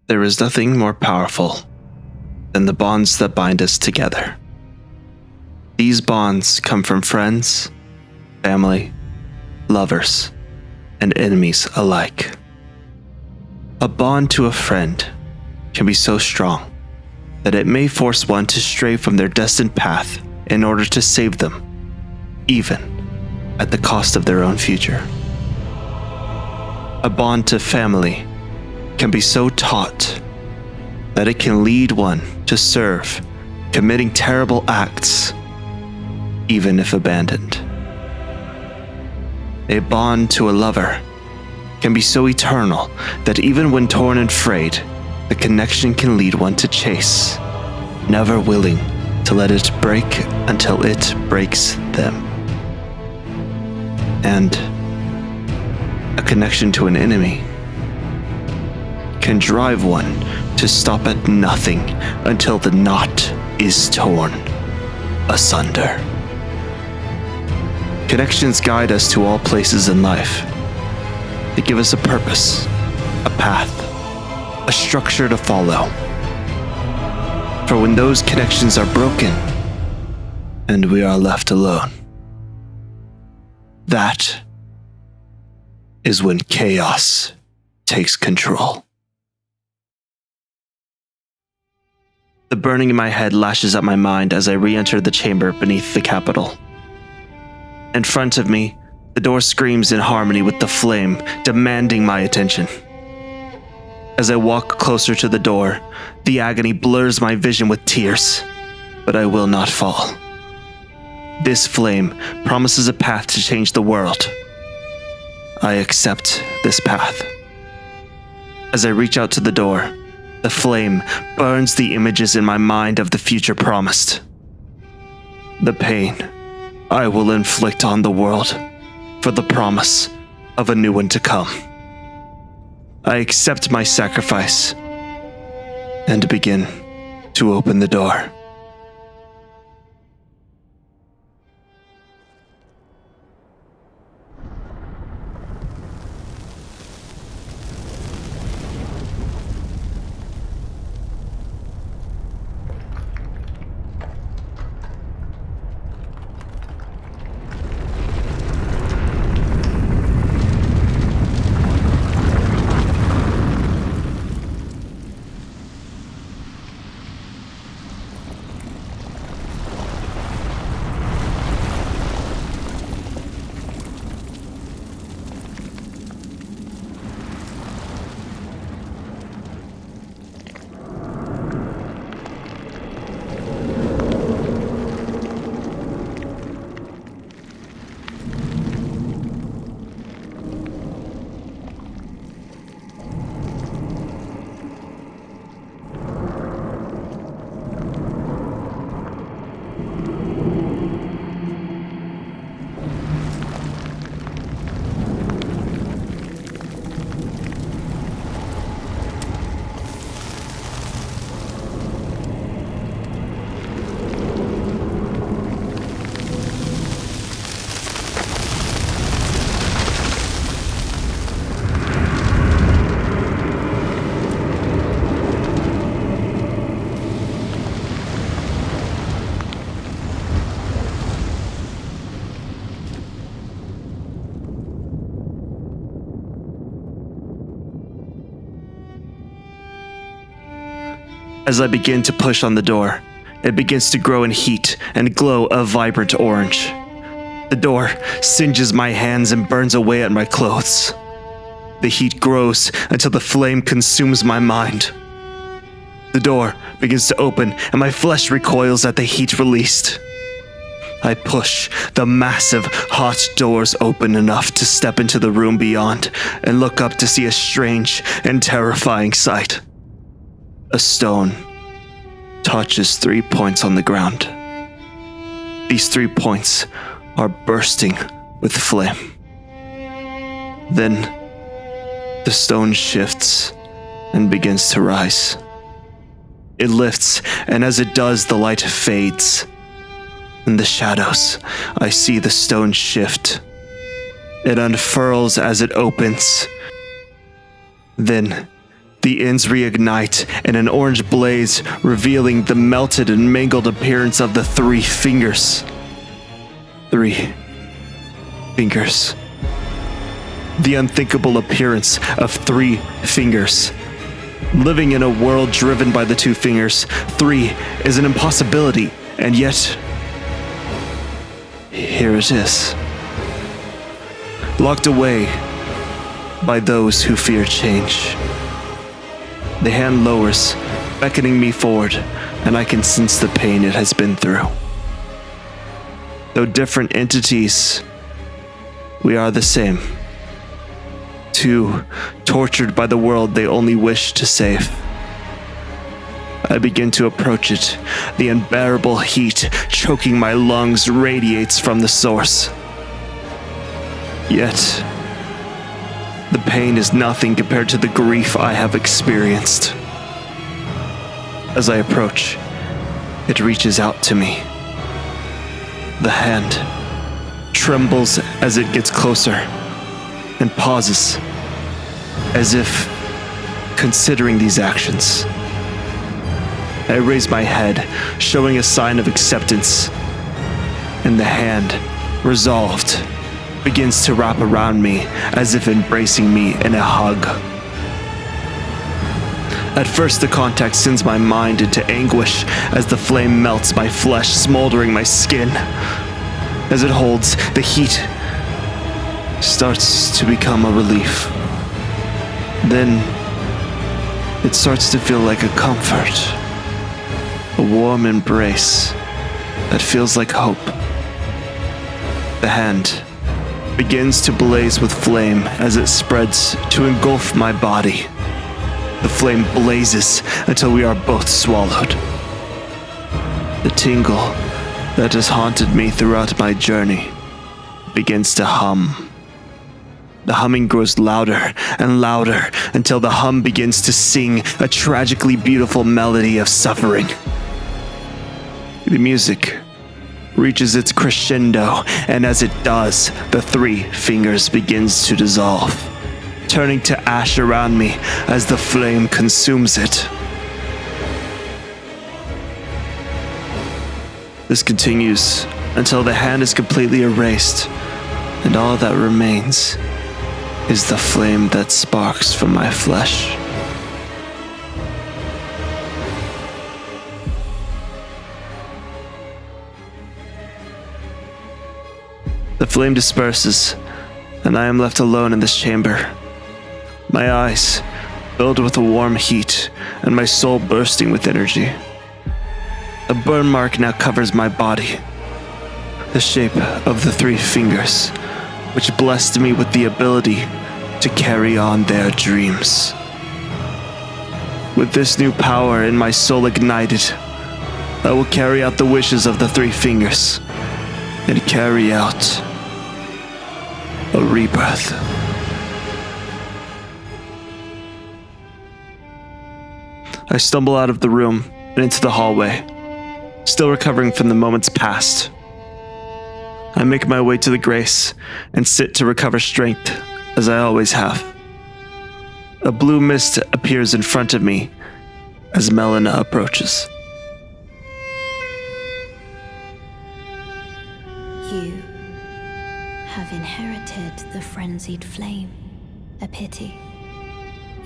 There is nothing more powerful than the bonds that bind us together. These bonds come from friends, family, lovers, and enemies alike. A bond to a friend can be so strong that it may force one to stray from their destined path in order to save them, even at the cost of their own future. A bond to family can be so taut that it can lead one to serve, committing terrible acts, even if abandoned. A bond to a lover can be so eternal that even when torn and frayed, the connection can lead one to chase, never willing to let it break until it breaks them. And a connection to an enemy can drive one to stop at nothing until the knot is torn asunder. Connections guide us to all places in life. They give us a purpose, a path, a structure to follow. For when those connections are broken and we are left alone, that is when chaos takes control. The burning in my head lashes at my mind as I re-enter the chamber beneath the Capitol. In front of me, the door screams in harmony with the flame, demanding my attention. As I walk closer to the door, the agony blurs my vision with tears, but I will not fall. This flame promises a path to change the world. I accept this path. As I reach out to the door, the flame burns the images in my mind of the future promised. The pain I will inflict on the world for the promise of a new one to come. I accept my sacrifice and begin to open the door. As I begin to push on the door, it begins to grow in heat and glow a vibrant orange. The door singes my hands and burns away at my clothes. The heat grows until the flame consumes my mind. The door begins to open and my flesh recoils at the heat released. I push the massive, hot doors open enough to step into the room beyond and look up to see a strange and terrifying sight. A stone touches 3 points on the ground. These 3 points are bursting with flame. Then, the stone shifts and begins to rise. It lifts, and as it does, the light fades. In the shadows, I see the stone shift. It unfurls as it opens. Then, The ends reignite in an orange blaze, revealing the melted and mangled appearance of the 3 fingers. 3 fingers. The unthinkable appearance of 3 fingers. Living in a world driven by the 2 fingers, 3 is an impossibility, and yet, here it is. Locked away by those who fear change. The hand lowers, beckoning me forward, and I can sense the pain it has been through. Though different entities, we are the same. 2 tortured by the world they only wish to save. I begin to approach it. The unbearable heat choking my lungs radiates from the source. Yet, the pain is nothing compared to the grief I have experienced. As I approach, it reaches out to me. The hand trembles as it gets closer and pauses, as if considering these actions. I raise my head, showing a sign of acceptance, and the hand, resolved, begins to wrap around me as if embracing me in a hug. At first, the contact sends my mind into anguish as the flame melts my flesh, smoldering my skin. As it holds, the heat starts to become a relief. Then, it starts to feel like a comfort. A warm embrace that feels like hope. The hand begins to blaze with flame as it spreads to engulf my body. The flame blazes until we are both swallowed. The tingle that has haunted me throughout my journey begins to hum. The humming grows louder and louder until the hum begins to sing a tragically beautiful melody of suffering. The music reaches its crescendo, and as it does, the 3 fingers begins to dissolve, turning to ash around me as the flame consumes it. This continues until the hand is completely erased, and all that remains is the flame that sparks from my flesh. The flame disperses, and I am left alone in this chamber. My eyes filled with a warm heat, and my soul bursting with energy. A burn mark now covers my body, the shape of the 3 fingers, which blessed me with the ability to carry on their dreams. With this new power in my soul ignited, I will carry out the wishes of the 3 fingers, and carry out a rebirth. I stumble out of the room and into the hallway, still recovering from the moments past. I make my way to the Grace and sit to recover strength, as I always have. A blue mist appears in front of me as Melina approaches. You have inherited the frenzied flame. A pity.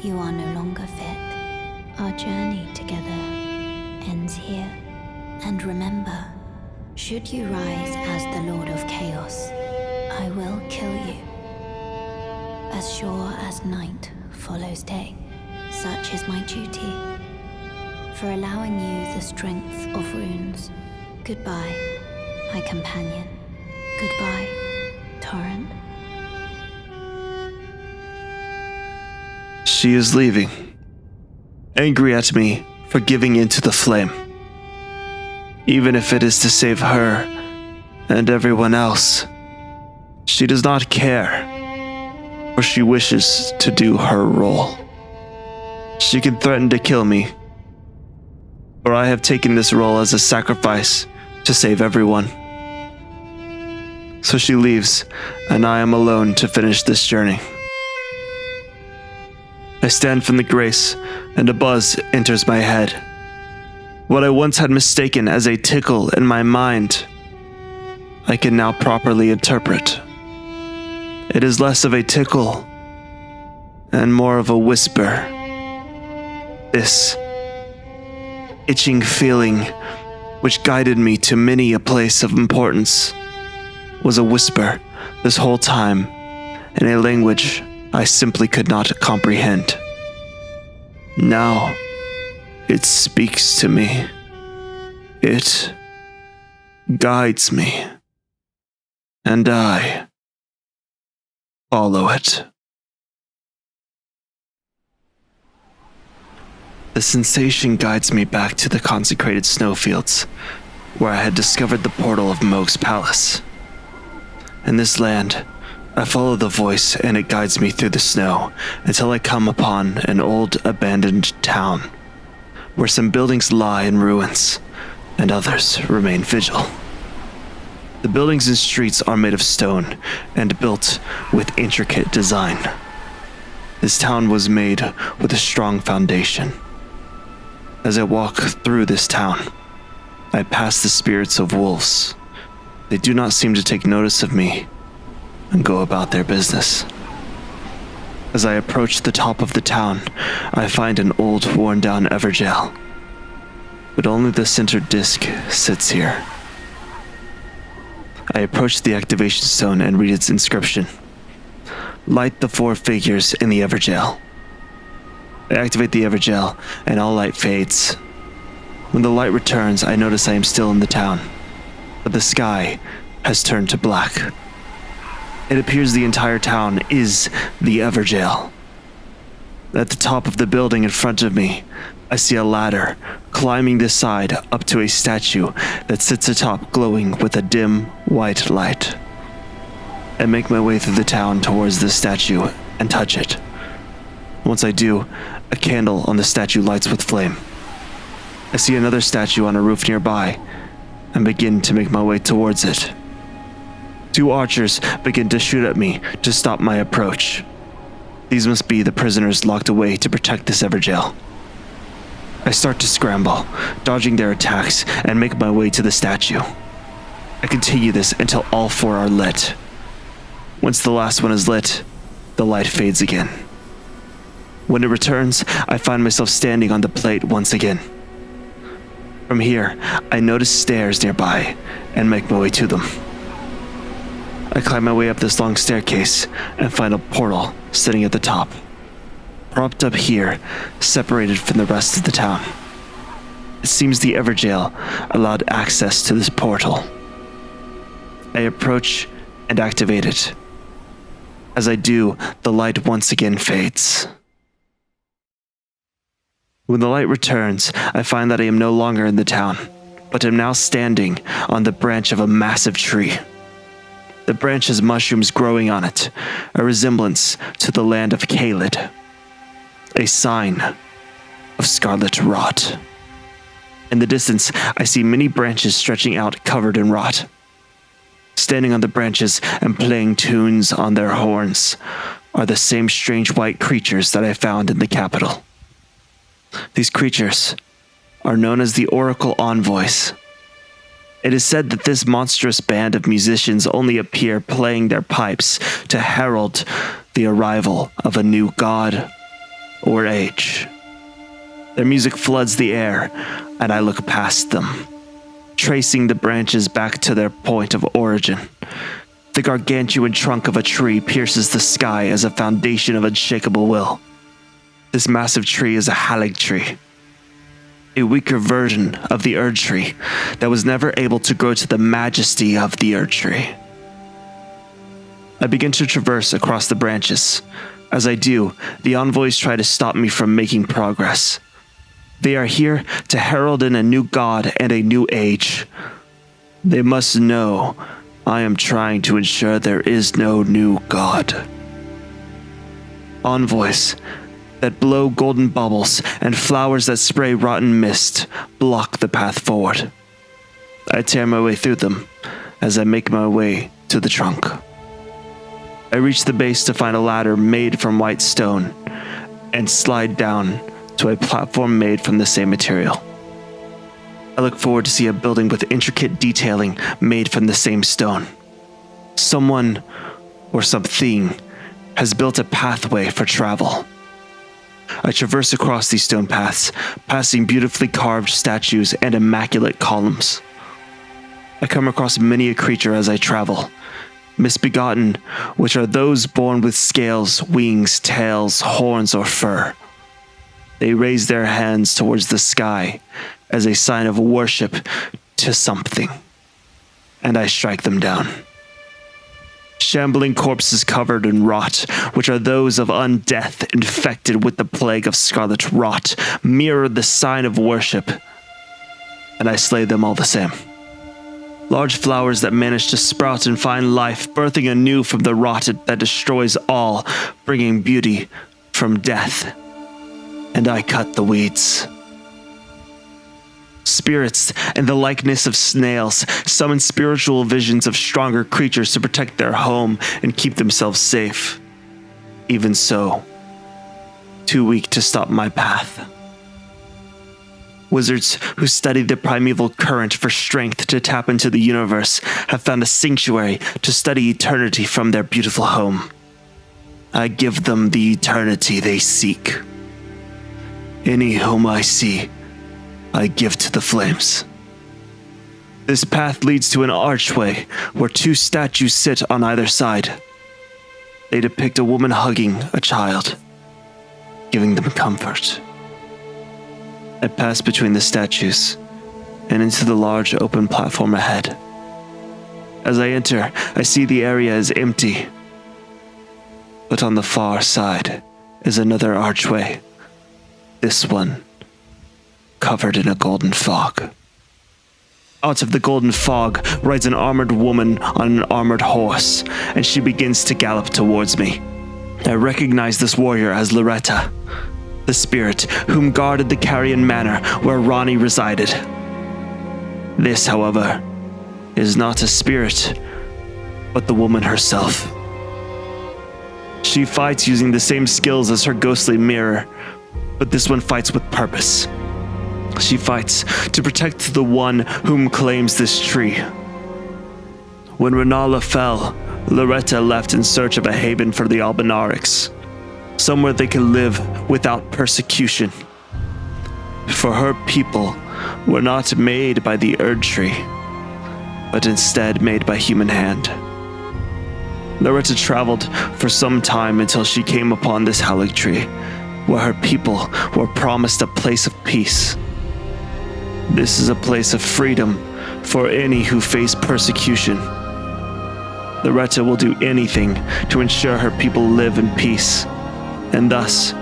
You are no longer fit. Our journey together ends here. And remember, should you rise as the Lord of Chaos, I will kill you. As sure as night follows day, such is my duty. For allowing you the strength of runes. Goodbye, my companion. Goodbye, Torrent. She is leaving, angry at me for giving in to the flame. Even if it is to save her and everyone else, she does not care, for she wishes to do her role. She can threaten to kill me, for I have taken this role as a sacrifice to save everyone. So she leaves, and I am alone to finish this journey. I stand from the grace, and a buzz enters my head. What I once had mistaken as a tickle in my mind, I can now properly interpret. It is less of a tickle and more of a whisper. This itching feeling, which guided me to many a place of importance, was a whisper this whole time in a language I simply could not comprehend. Now, it speaks to me. It guides me. And I follow it. The sensation guides me back to the consecrated snowfields, where I had discovered the portal of Moog's palace. In this land, I follow the voice and it guides me through the snow until I come upon an old abandoned town, where some buildings lie in ruins and others remain vigil. The buildings and streets are made of stone and built with intricate design. This town was made with a strong foundation. As I walk through this town, I pass the spirits of wolves. They do not seem to take notice of me and go about their business. As I approach the top of the town, I find an old, worn-down Evergaol, but only the center disc sits here. I approach the activation stone and read its inscription. Light the 4 figures in the Evergaol. I activate the Evergaol, and all light fades. When the light returns, I notice I am still in the town, but the sky has turned to black. It appears the entire town is the Evergaol. At the top of the building in front of me, I see a ladder climbing this side up to a statue that sits atop, glowing with a dim white light. I make my way through the town towards the statue and touch it. Once I do, a candle on the statue lights with flame. I see another statue on a roof nearby and begin to make my way towards it. 2 archers begin to shoot at me to stop my approach. These must be the prisoners locked away to protect this Evergaol. I start to scramble, dodging their attacks, and make my way to the statue. I continue this until all 4 are lit. Once the last one is lit, the light fades again. When it returns, I find myself standing on the plate once again. From here, I notice stairs nearby and make my way to them. I climb my way up this long staircase and find a portal sitting at the top. Propped up here, separated from the rest of the town. It seems the Evergaol allowed access to this portal. I approach and activate it. As I do, the light once again fades. When the light returns, I find that I am no longer in the town, but am now standing on the branch of a massive tree. The branch has mushrooms growing on it, a resemblance to the land of Caelid, a sign of scarlet rot. In the distance, I see many branches stretching out covered in rot. Standing on the branches and playing tunes on their horns are the same strange white creatures that I found in the capital. These creatures are known as the Oracle Envoys. It is said that this monstrous band of musicians only appear playing their pipes to herald the arrival of a new god or age. Their music floods the air, and I look past them, tracing the branches back to their point of origin. The gargantuan trunk of a tree pierces the sky as a foundation of unshakable will. This massive tree is a halig tree, a weaker version of the Erd tree that was never able to grow to the majesty of the Erd tree. I begin to traverse across the branches. As I do, the envoys try to stop me from making progress. They are here to herald in a new god and a new age. They must know I am trying to ensure there is no new god. Envoys that blow golden bubbles and flowers that spray rotten mist block the path forward. I tear my way through them as I make my way to the trunk. I reach the base to find a ladder made from white stone, and slide down to a platform made from the same material. I look forward to see a building with intricate detailing made from the same stone. Someone or something has built a pathway for travel. I traverse across these stone paths, passing beautifully carved statues and immaculate columns. I come across many a creature as I travel, misbegotten, which are those born with scales, wings, tails, horns, or fur. They raise their hands towards the sky as a sign of worship to something, and I strike them down. Shambling corpses covered in rot, which are those of undeath infected with the plague of scarlet rot, mirror the sign of worship, and I slay them all the same. Large flowers that manage to sprout and find life, birthing anew from the rot that destroys all, bringing beauty from death. And I cut the weeds. Spirits, in the likeness of snails, summon spiritual visions of stronger creatures to protect their home and keep themselves safe. Even so, too weak to stop my path. Wizards who study the primeval current for strength to tap into the universe have found a sanctuary to study eternity from their beautiful home. I give them the eternity they seek. Any whom I see, I give to the flames. This path leads to an archway where two statues sit on either side. They depict a woman hugging a child, giving them comfort. I pass between the statues and into the large open platform ahead. As I enter, I see the area is empty. But on the far side is another archway. This one covered in a golden fog. Out of the golden fog rides an armored woman on an armored horse, and she begins to gallop towards me. I recognize this warrior as Loretta, the spirit whom guarded the Carrion Manor where Ronnie resided. This, however, is not a spirit, but the woman herself. She fights using the same skills as her ghostly mirror, but this one fights with purpose. She fights to protect the one whom claims this tree. When Renala fell, Loretta left in search of a haven for the Albinarics, somewhere they could live without persecution. For her people were not made by the Erd Tree, but instead made by human hand. Loretta traveled for some time until she came upon this Halig Tree, where her people were promised a place of peace. This is a place of freedom for any who face persecution. Loretta will do anything to ensure her people live in peace, and thus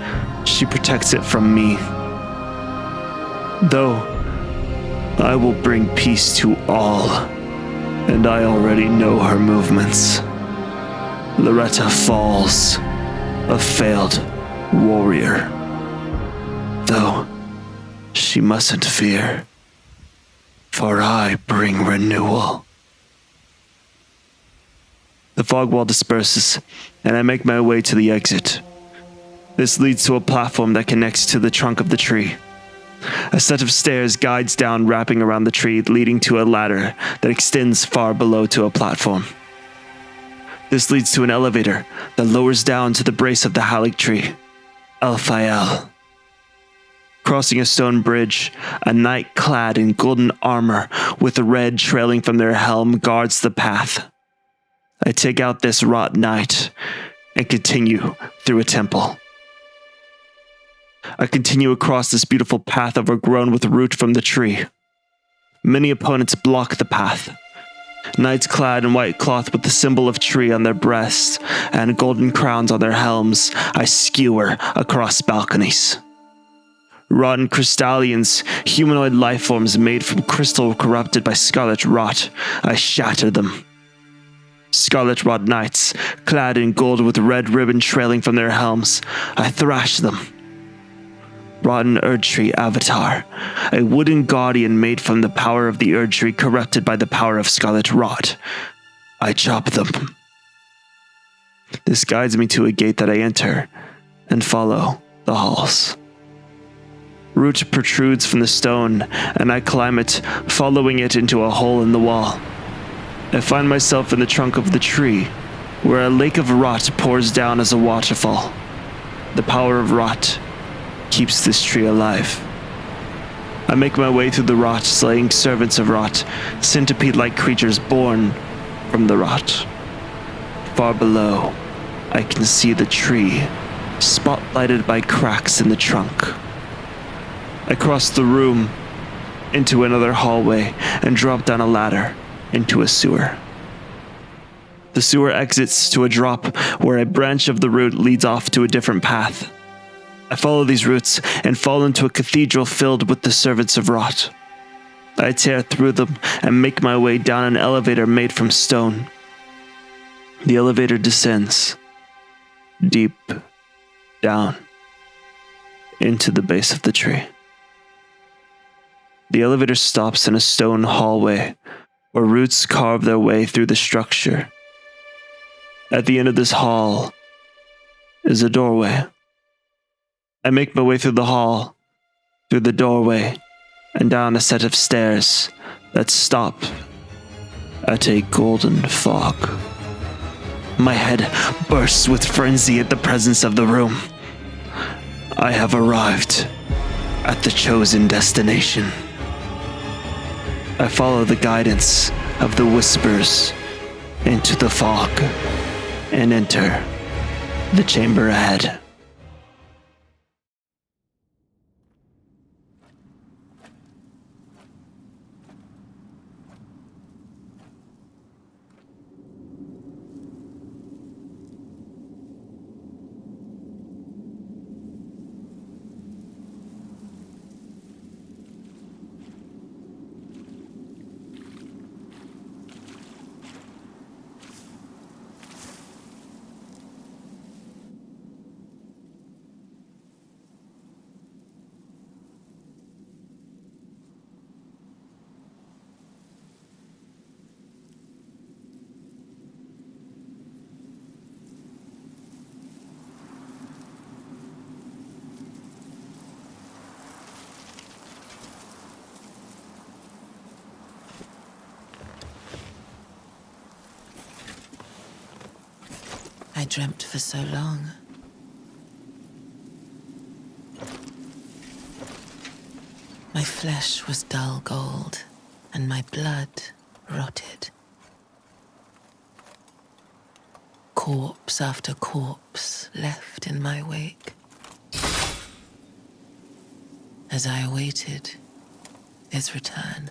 she protects it from me. Though I will bring peace to all, and I already know her movements. Loretta falls, a failed warrior. Though she mustn't fear, for I bring renewal. The fog wall disperses, and I make my way to the exit. This leads to a platform that connects to the trunk of the tree. A set of stairs guides down, wrapping around the tree, leading to a ladder that extends far below to a platform. This leads to an elevator that lowers down to the base of the Halig Tree, Elphael. Crossing a stone bridge, a knight clad in golden armor with red trailing from their helm guards the path. I take out this wrought knight and continue through a temple. I continue across this beautiful path overgrown with root from the tree. Many opponents block the path. Knights clad in white cloth with the symbol of tree on their breasts and golden crowns on their helms, I skewer across balconies. Rotten crystallians, humanoid life forms made from crystal corrupted by scarlet rot, I shatter them. Scarlet rot knights, clad in gold with red ribbon trailing from their helms, I thrash them. Rotten Erd Tree avatar, a wooden guardian made from the power of the Erd Tree corrupted by the power of scarlet rot, I chop them. This guides me to a gate that I enter and follow the halls. Root protrudes from the stone, and I climb it, following it into a hole in the wall. I find myself in the trunk of the tree, where a lake of rot pours down as a waterfall. The power of rot keeps this tree alive. I make my way through the rot, slaying servants of rot, centipede-like creatures born from the rot. Far below, I can see the tree, spotlighted by cracks in the trunk. I cross the room into another hallway and drop down a ladder into a sewer. The sewer exits to a drop where a branch of the root leads off to a different path. I follow these roots and fall into a cathedral filled with the servants of rot. I tear through them and make my way down an elevator made from stone. The elevator descends deep down into the base of the tree. The elevator stops in a stone hallway where roots carve their way through the structure. At the end of this hall is a doorway. I make my way through the hall, through the doorway, and down a set of stairs that stop at a golden fog. My head bursts with frenzy at the presence of the room. I have arrived at the chosen destination. I follow the guidance of the whispers into the fog and enter the chamber ahead. I dreamt for so long. My flesh was dull gold, and my blood rotted. Corpse after corpse left in my wake, as I awaited his return.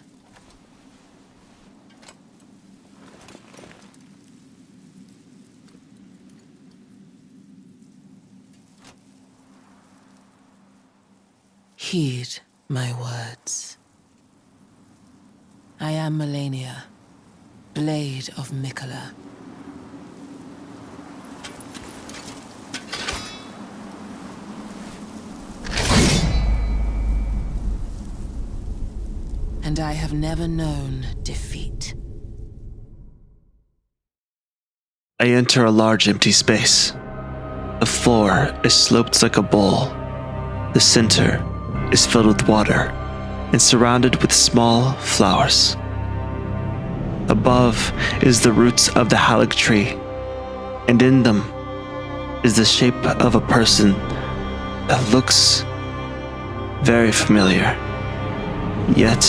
Heed my words. I am Melania, Blade of Mikola. And I have never known defeat. I enter a large empty space. The floor is sloped like a bowl. The center is filled with water and surrounded with small flowers. Above is the roots of the halig tree, and in them is the shape of a person that looks very familiar. Yet,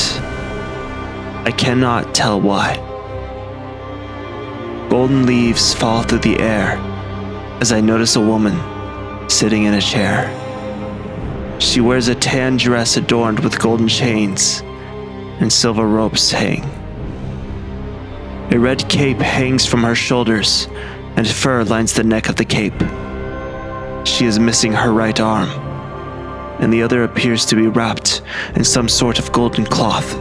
I cannot tell why. Golden leaves fall through the air as I notice a woman sitting in a chair. She wears a tan dress adorned with golden chains, and silver ropes hang. A red cape hangs from her shoulders, and fur lines the neck of the cape. She is missing her right arm, and the other appears to be wrapped in some sort of golden cloth.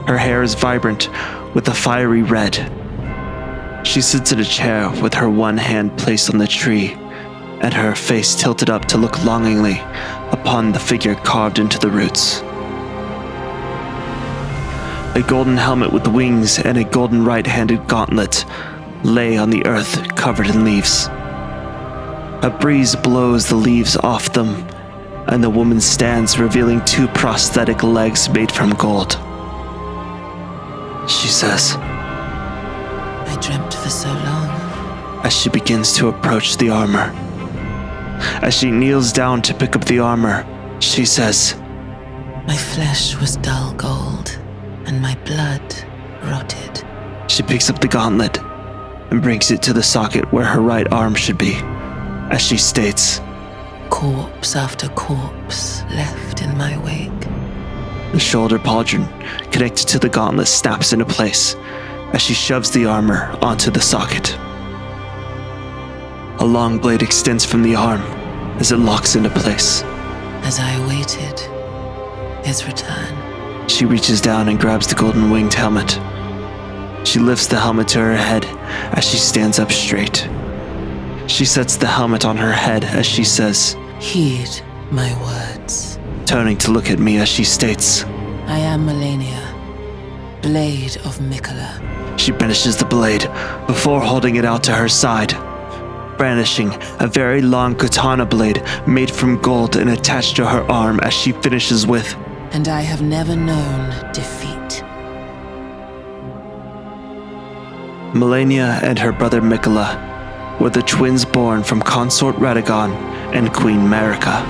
Her hair is vibrant with a fiery red. She sits in a chair with her one hand placed on the tree, and her face tilted up to look longingly upon the figure carved into the roots. A golden helmet with wings and a golden right-handed gauntlet lay on the earth covered in leaves. A breeze blows the leaves off them, and the woman stands, revealing 2 prosthetic legs made from gold. She says, I dreamt for so long. as she begins to approach the armor. As she kneels down to pick up the armor, she says, My flesh was dull gold, and my blood rotted. She picks up the gauntlet and brings it to the socket where her right arm should be, as she states, Corpse after corpse left in my wake. The shoulder pauldron connected to the gauntlet snaps into place as she shoves the armor onto the socket. A long blade extends from the arm as it locks into place. As I awaited his return, She reaches down and grabs the golden winged helmet. She lifts the helmet to her head as she stands up straight. She sets the helmet on her head as she says, heed my words. turning to look at me as she states, I am Melania, Blade of Miquella. She brandishes the blade before holding it out to her side, brandishing a very long katana blade made from gold and attached to her arm as she finishes with, And I have never known defeat. Melania and her brother Miquella were the twins born from Consort Radagon and Queen Marika.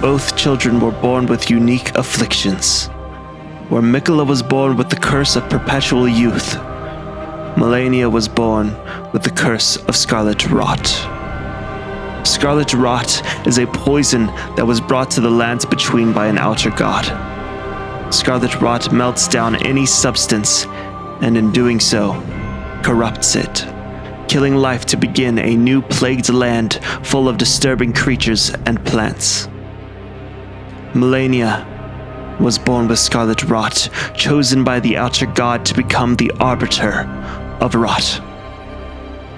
Both children were born with unique afflictions. Where Miquella was born with the curse of perpetual youth, Melania was born with the curse of scarlet rot. Scarlet rot is a poison that was brought to the lands between by an outer god. Scarlet rot melts down any substance, and in doing so, corrupts it, killing life to begin a new plagued land full of disturbing creatures and plants. Melania was born with scarlet rot, chosen by the outer god to become the arbiter of rot.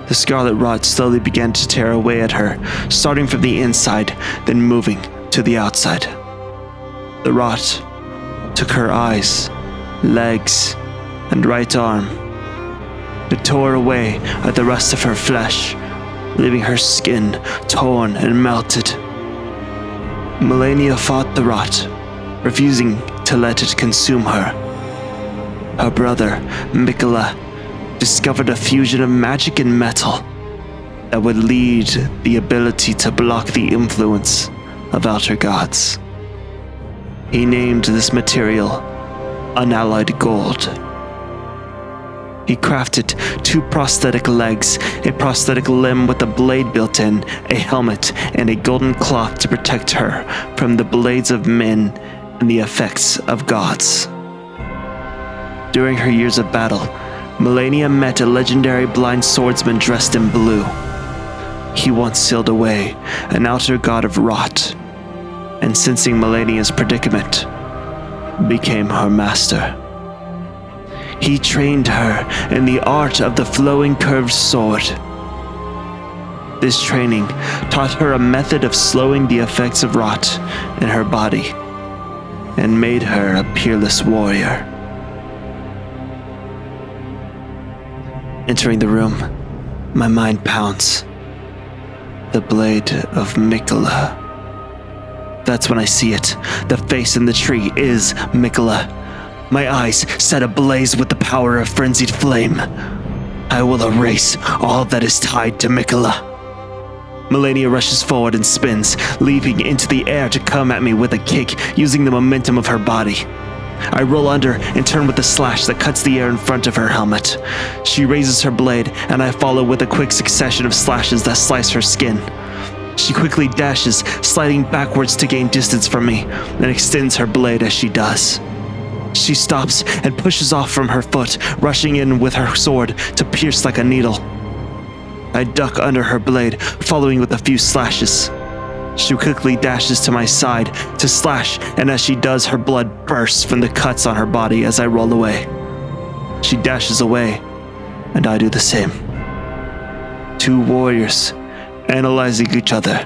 The scarlet rot slowly began to tear away at her, starting from the inside, then moving to the outside. The rot took her eyes, legs, and right arm. It tore away at the rest of her flesh, leaving her skin torn and melted. Melania fought the rot, refusing to let it consume her. Her brother, Miquella, discovered a fusion of magic and metal that would lead the ability to block the influence of outer gods. He named this material unalloyed gold. He crafted 2 prosthetic legs, a prosthetic limb with a blade built in, a helmet, and a golden cloth to protect her from the blades of men and the effects of gods. During her years of battle, Melania met a legendary blind swordsman dressed in blue. He once sealed away an outer god of rot, and sensing Melania's predicament, became her master. He trained her in the art of the flowing curved sword. This training taught her a method of slowing the effects of rot in her body, and made her a peerless warrior. Entering the room, my mind pounds. The blade of Miquella. That's when I see it. The face in the tree is Miquella. My eyes set ablaze with the power of frenzied flame. I will erase all that is tied to Miquella. Melania rushes forward and spins, leaping into the air to come at me with a kick using the momentum of her body. I roll under and turn with a slash that cuts the air in front of her helmet. She raises her blade, and I follow with a quick succession of slashes that slice her skin. She quickly dashes, sliding backwards to gain distance from me, and extends her blade as she does. She stops and pushes off from her foot, rushing in with her sword to pierce like a needle. I duck under her blade, following with a few slashes. She quickly dashes to my side to slash, and as she does, her blood bursts from the cuts on her body as I roll away. She dashes away, and I do the same. 2 warriors, analyzing each other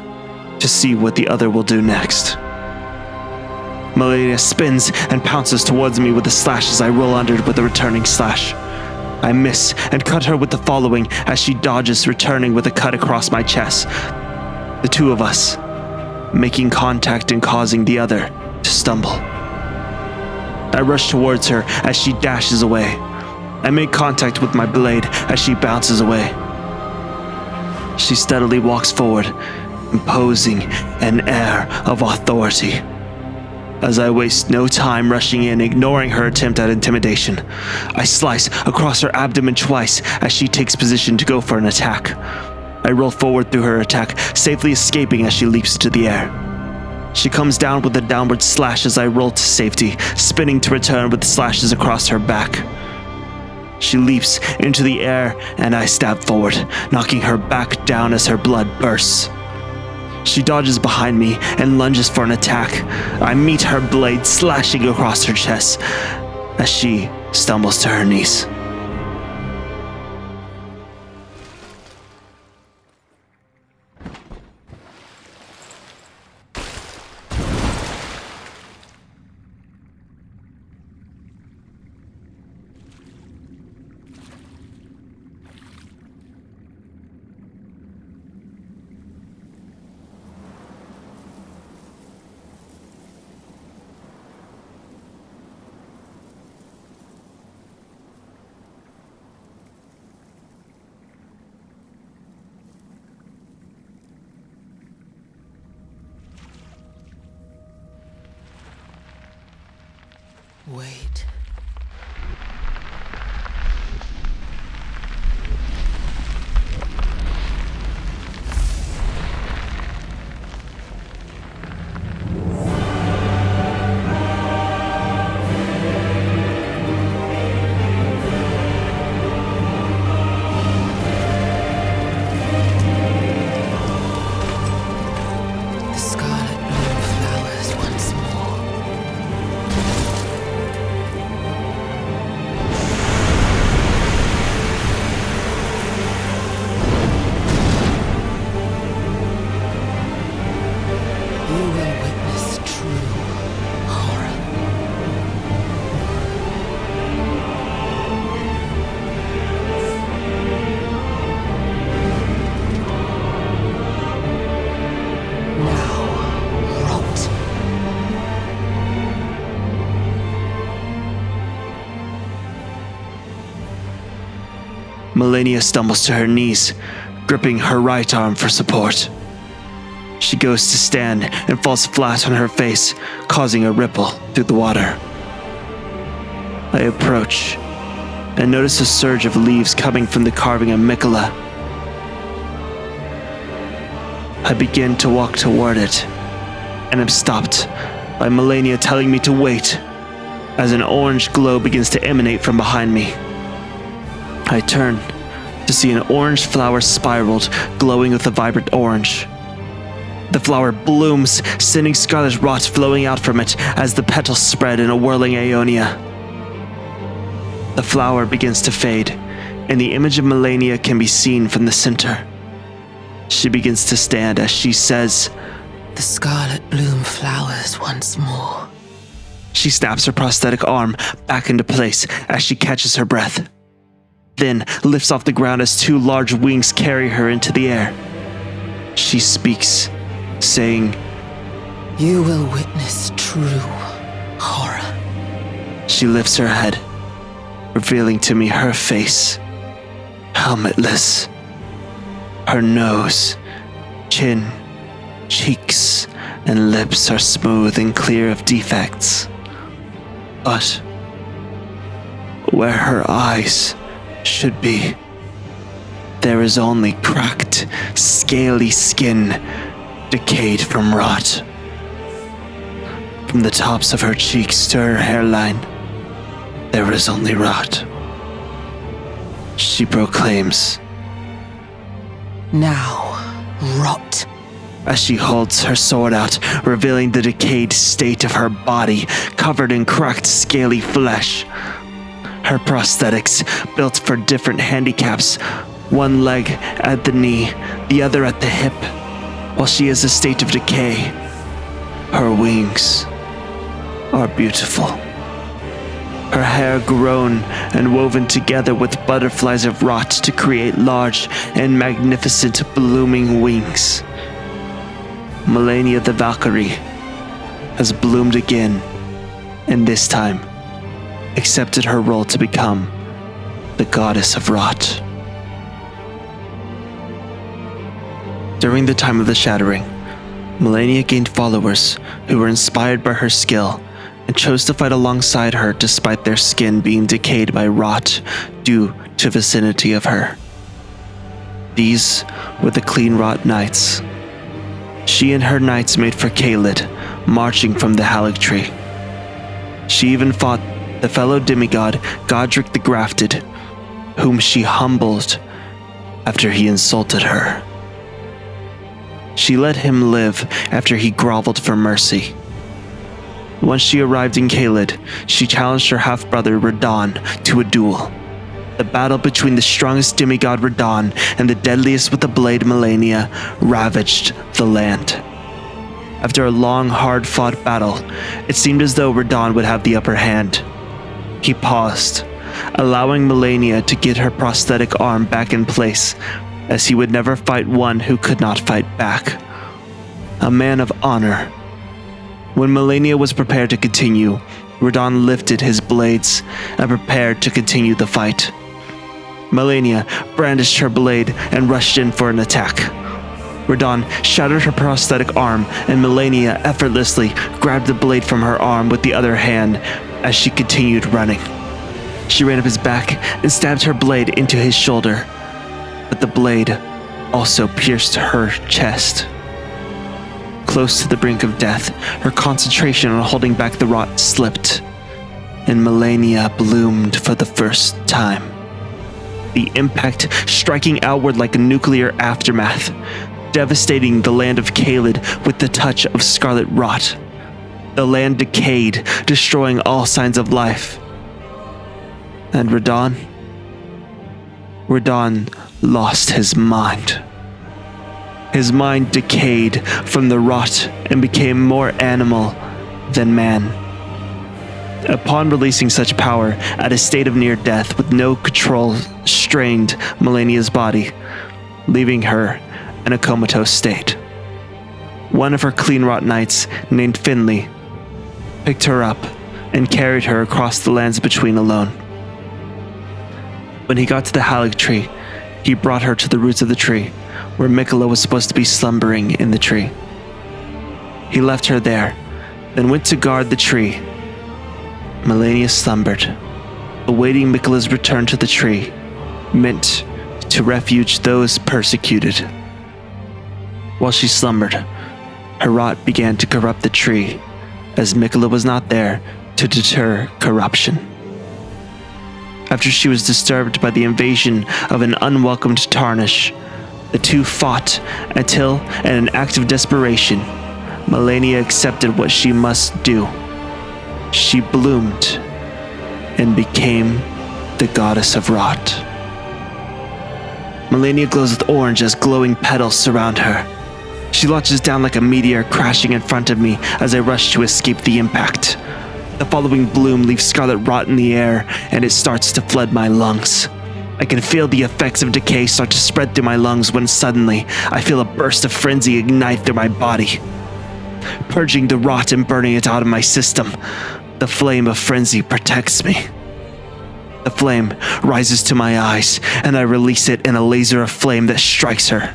to see what the other will do next. Melania spins and pounces towards me with a slash as I roll under with a returning slash. I miss and cut her with the following as she dodges, returning with a cut across my chest. the two of us, making contact and causing the other to stumble. I rush towards her as she dashes away. I make contact with my blade as she bounces away. She steadily walks forward, imposing an air of authority. As I waste no time rushing in, ignoring her attempt at intimidation, I slice across her abdomen twice as she takes position to go for an attack. I roll forward through her attack, safely escaping as she leaps into the air. She comes down with a downward slash as I roll to safety, spinning to return with slashes across her back. She leaps into the air and I stab forward, knocking her back down as her blood bursts. She dodges behind me and lunges for an attack. I meet her blade slashing across her chest as she stumbles to her knees. Wait. The scarlet bloom flowers once more. You will witness true horror. Now, rot. Melania stumbles to her knees, gripping her right arm for support. She goes to stand and falls flat on her face, causing a ripple through the water. I approach and notice a surge of leaves coming from the carving of Mikola. I begin to walk toward it, and am stopped by Melania telling me to wait, as an orange glow begins to emanate from behind me. I turn to see an orange flower spiraled, glowing with a vibrant orange. The flower blooms, sending scarlet rot flowing out from it as the petals spread in a whirling aeonia. The flower begins to fade, and the image of Melania can be seen from the center. She begins to stand as she says, The scarlet bloom flowers once more. She snaps her prosthetic arm back into place as she catches her breath, then lifts off the ground as two large wings carry her into the air. She speaks, saying, You will witness true horror. She lifts her head, revealing to me her face, helmetless. Her nose, chin, cheeks, and lips are smooth and clear of defects. But where her eyes should be, there is only cracked, scaly skin, decayed from rot. From the tops of her cheeks to her hairline, there is only rot. She proclaims, Now, rot. as she holds her sword out, revealing the decayed state of her body, covered in cracked, scaly flesh. Her prosthetics, built for different handicaps, one leg at the knee, the other at the hip, while she is a state of decay. Her wings are beautiful. Her hair grown and woven together with butterflies of rot to create large and magnificent blooming wings. Melania the Valkyrie has bloomed again, and this time accepted her role to become the goddess of rot. During the time of the Shattering, Melania gained followers who were inspired by her skill and chose to fight alongside her despite their skin being decayed by rot due to vicinity of her. These were the Clean Rot Knights. She and her knights made for Caelid, marching from the Haligtree. She even fought the fellow demigod Godric the Grafted, whom she humbled after he insulted her. She let him live after he groveled for mercy. Once she arrived in Caelid, she challenged her half-brother Radahn to a duel. The battle between the strongest demigod Radahn and the deadliest with the blade Melania ravaged the land. After a long, hard-fought battle, it seemed as though Radahn would have the upper hand. He paused, allowing Melania to get her prosthetic arm back in place, as he would never fight one who could not fight back. A man of honor. When Melania was prepared to continue, Radahn lifted his blades and prepared to continue the fight. Melania brandished her blade and rushed in for an attack. Radahn shattered her prosthetic arm, and Melania effortlessly grabbed the blade from her arm with the other hand as she continued running. She ran up his back and stabbed her blade into his shoulder, but the blade also pierced her chest. Close to the brink of death, her concentration on holding back the rot slipped, and Melania bloomed for the first time. The impact striking outward like a nuclear aftermath, devastating the land of Caelid with the touch of scarlet rot. The land decayed, destroying all signs of life. And Radahn lost his mind. His mind decayed from the rot and became more animal than man. Upon releasing such power at a state of near death with no control, strained Melania's body, leaving her in a comatose state. One of her Clean Rot Knights, named Finley, picked her up and carried her across the lands between alone. When he got to the Haligtree, he brought her to the roots of the tree, where Miquella was supposed to be slumbering in the tree. He left her there, then went to guard the tree. Melania slumbered, awaiting Miquella's return to the tree, meant to refuge those persecuted. While she slumbered, her rot began to corrupt the tree, as Miquella was not there to deter corruption. After she was disturbed by the invasion of an unwelcomed Tarnished, the two fought until, in an act of desperation, Melania accepted what she must do. She bloomed and became the goddess of rot. Melania glows with orange as glowing petals surround her. She launches down like a meteor, crashing in front of me as I rush to escape the impact. The following bloom leaves scarlet rot in the air, and it starts to flood my lungs. I can feel the effects of decay start to spread through my lungs when suddenly I feel a burst of frenzy ignite through my body, purging the rot and burning it out of my system. The flame of frenzy protects me. The flame rises to my eyes, and I release it in a laser of flame that strikes her.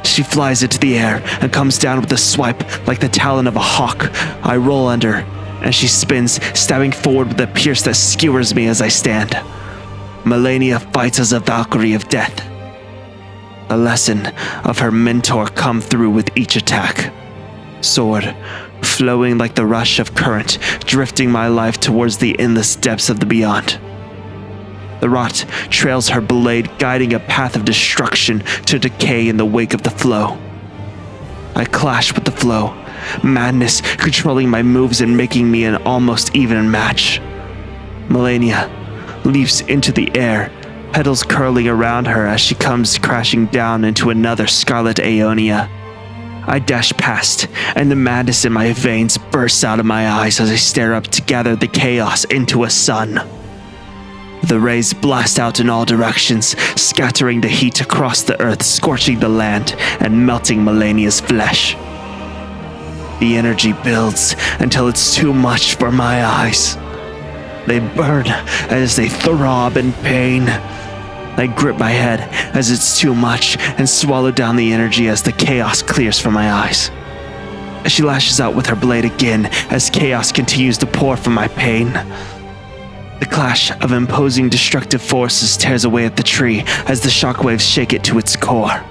She flies into the air and comes down with a swipe like the talon of a hawk. I roll under, and she spins, stabbing forward with a pierce that skewers me as I stand. Melania fights as a Valkyrie of death. The lesson of her mentor come through with each attack. Sword flowing like the rush of current, drifting my life towards the endless depths of the beyond. The rot trails her blade, guiding a path of destruction to decay in the wake of the flow. I clash with the flow, madness controlling my moves and making me an almost even match. Melania leaps into the air, petals curling around her as she comes crashing down into another scarlet Aeonia. I dash past, and the madness in my veins bursts out of my eyes as I stare up to gather the chaos into a sun. The rays blast out in all directions, scattering the heat across the earth, scorching the land, and melting Malenia's flesh. The energy builds until it's too much for my eyes. They burn as they throb in pain. I grip my head as it's too much and swallow down the energy as the chaos clears from my eyes. She lashes out with her blade again as chaos continues to pour from my pain. The clash of imposing destructive forces tears away at the tree as the shockwaves shake it to its core.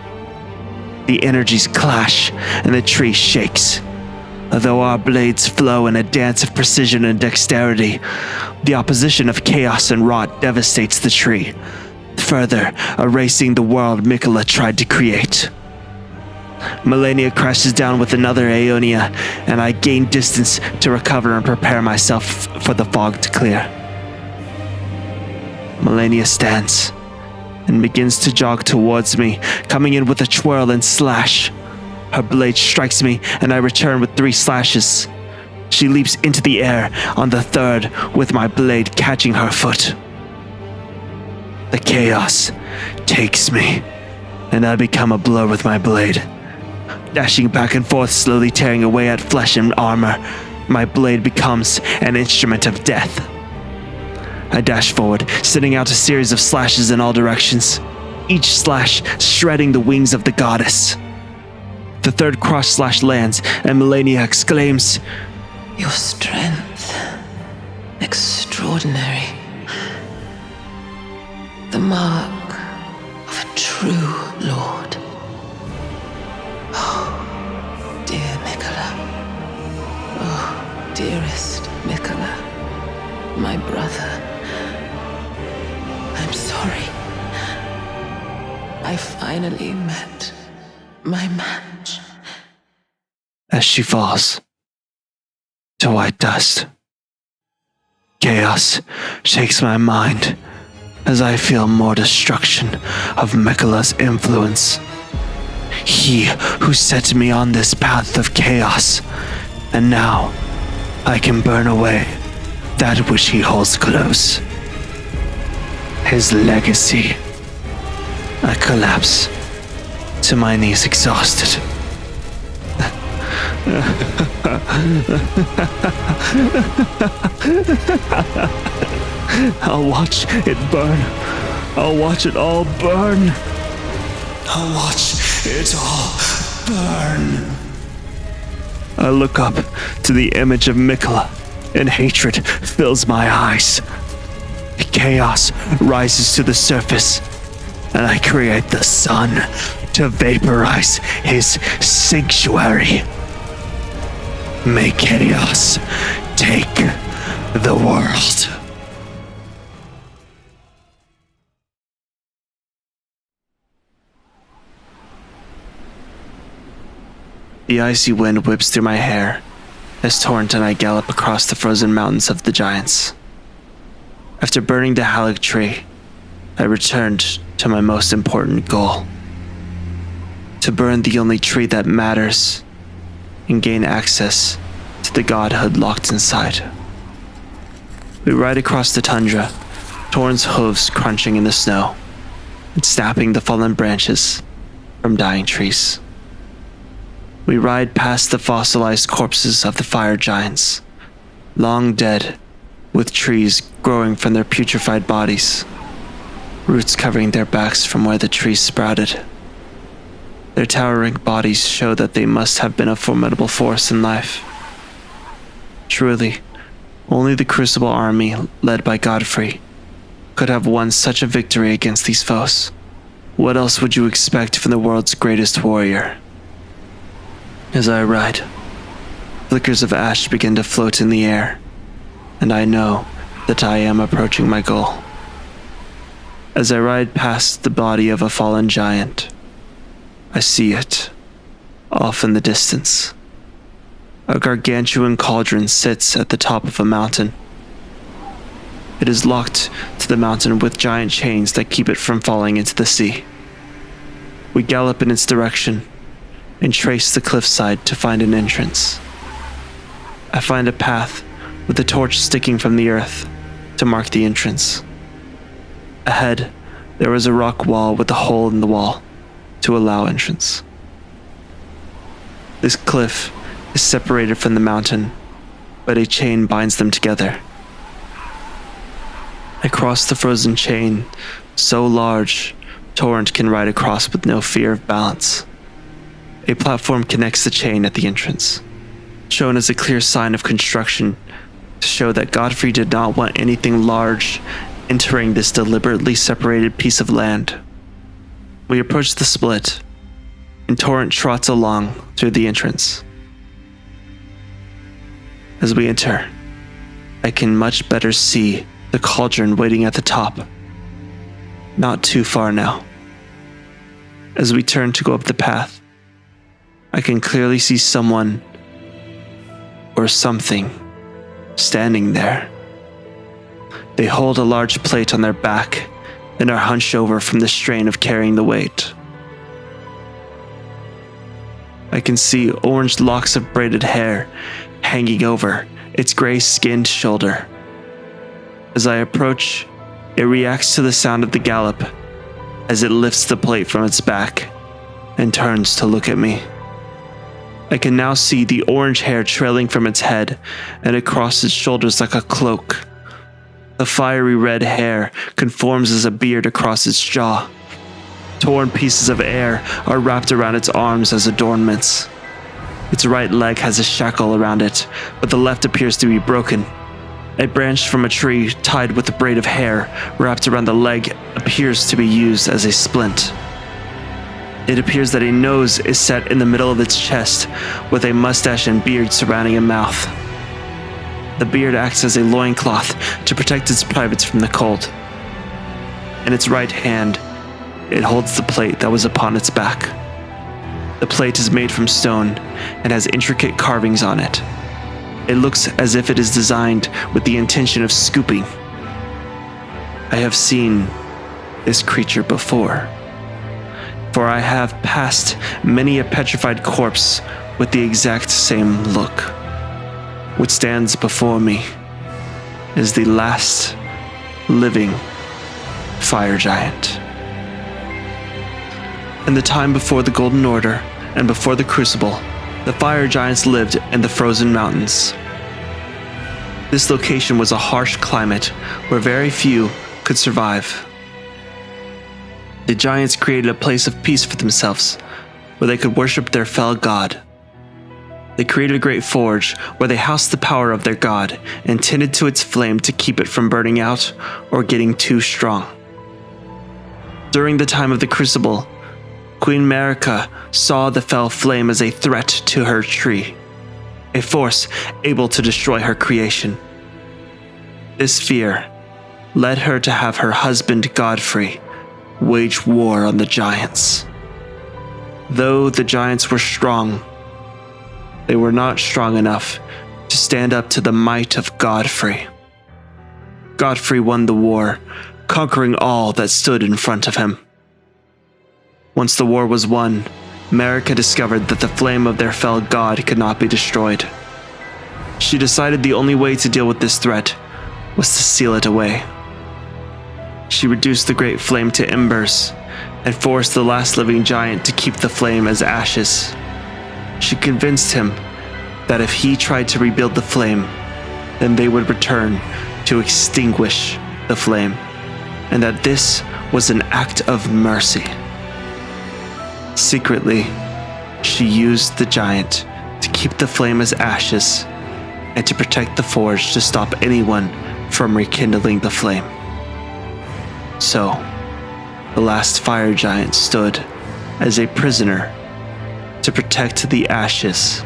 The energies clash and the tree shakes. Although our blades flow in a dance of precision and dexterity, the opposition of chaos and rot devastates the tree, further erasing the world Miquella tried to create. Malenia crashes down with another Aeonia, and I gain distance to recover and prepare myself for the fog to clear. Malenia stands and begins to jog towards me, coming in with a twirl and slash. Her blade strikes me, and I return with 3 slashes. She leaps into the air on the third, with my blade catching her foot. The chaos takes me, and I become a blur with my blade. Dashing back and forth, slowly tearing away at flesh and armor, my blade becomes an instrument of death. I dash forward, sending out a series of slashes in all directions, each slash shredding the wings of the goddess. The third cross slash lands, and Malenia exclaims, Your strength, extraordinary. The mark of a true lord. Oh, dear Miquella. Oh, dearest Miquella. My brother. I'm sorry. I finally met my match. As she falls to white dust. Chaos shakes my mind as I feel more destruction of Miquella's influence. He who set me on this path of chaos, and now I can burn away that which he holds close. His legacy. I collapse to my knees, exhausted. I'll watch it burn. I'll watch it all burn. I'll watch it all burn. I look up to the image of Miquella, and hatred fills my eyes. Chaos rises to the surface, and I create the sun to vaporize his sanctuary. May chaos take the world. The icy wind whips through my hair as Torrent and I gallop across the frozen mountains of the giants. After burning the Halleck tree, I returned to my most important goal: to burn the only tree that matters and gain access to the godhood locked inside. We ride across the tundra, Torrent's hooves crunching in the snow and snapping the fallen branches from dying trees. We ride past the fossilized corpses of the fire giants, long dead, with trees growing from their putrefied bodies, roots covering their backs from where the trees sprouted. Their towering bodies show that they must have been a formidable force in life. Truly, only the Crucible army, led by Godfrey, could have won such a victory against these foes. What else would you expect from the world's greatest warrior? As I ride, flickers of ash begin to float in the air, and I know that I am approaching my goal. As I ride past the body of a fallen giant, I see it, off in the distance. A gargantuan cauldron sits at the top of a mountain. It is locked to the mountain with giant chains that keep it from falling into the sea. We gallop in its direction and trace the cliffside to find an entrance. I find a path with a torch sticking from the earth to mark the entrance. Ahead, there was a rock wall with a hole in the wall to allow entrance. This cliff is separated from the mountain, but a chain binds them together. I cross the frozen chain, so large, Torrent can ride across with no fear of balance. A platform connects the chain at the entrance, shown as a clear sign of construction to show that Godfrey did not want anything large entering this deliberately separated piece of land. We approach the split, and Torrent trots along through the entrance. As we enter, I can much better see the cauldron waiting at the top. Not too far now. As we turn to go up the path, I can clearly see someone or something standing there. They hold a large plate on their back and are hunched over from the strain of carrying the weight. I can see orange locks of braided hair hanging over its gray-skinned shoulder. As I approach, it reacts to the sound of the gallop as it lifts the plate from its back and turns to look at me. I can now see the orange hair trailing from its head and across its shoulders like a cloak. The fiery red hair conforms as a beard across its jaw. Torn pieces of air are wrapped around its arms as adornments. Its right leg has a shackle around it, but the left appears to be broken. A branch from a tree tied with a braid of hair wrapped around the leg appears to be used as a splint. It appears that a nose is set in the middle of its chest with a mustache and beard surrounding a mouth. The beard acts as a loincloth to protect its privates from the cold. In its right hand, it holds the plate that was upon its back. The plate is made from stone and has intricate carvings on it. It looks as if it is designed with the intention of scooping. I have seen this creature before, for I have passed many a petrified corpse with the exact same look. What stands before me is the last living fire giant. In the time before the Golden Order and before the Crucible, the fire giants lived in the frozen mountains. This location was a harsh climate where very few could survive. The giants created a place of peace for themselves, where they could worship their fell god. They created a great forge where they housed the power of their god and tended to its flame to keep it from burning out or getting too strong. During the time of the Crucible, Queen Marika saw the fell flame as a threat to her tree, a force able to destroy her creation. This fear led her to have her husband Godfrey wage war on the giants. Though the giants were strong, they were not strong enough to stand up to the might of Godfrey. Godfrey won the war, conquering all that stood in front of him. Once the war was won, Marika discovered that the flame of their fell god could not be destroyed. She decided the only way to deal with this threat was to seal it away. She reduced the great flame to embers and forced the last living giant to keep the flame as ashes. She convinced him that if he tried to rebuild the flame, then they would return to extinguish the flame, and that this was an act of mercy. Secretly, she used the giant to keep the flame as ashes and to protect the forge to stop anyone from rekindling the flame. So, the last fire giant stood as a prisoner to protect the ashes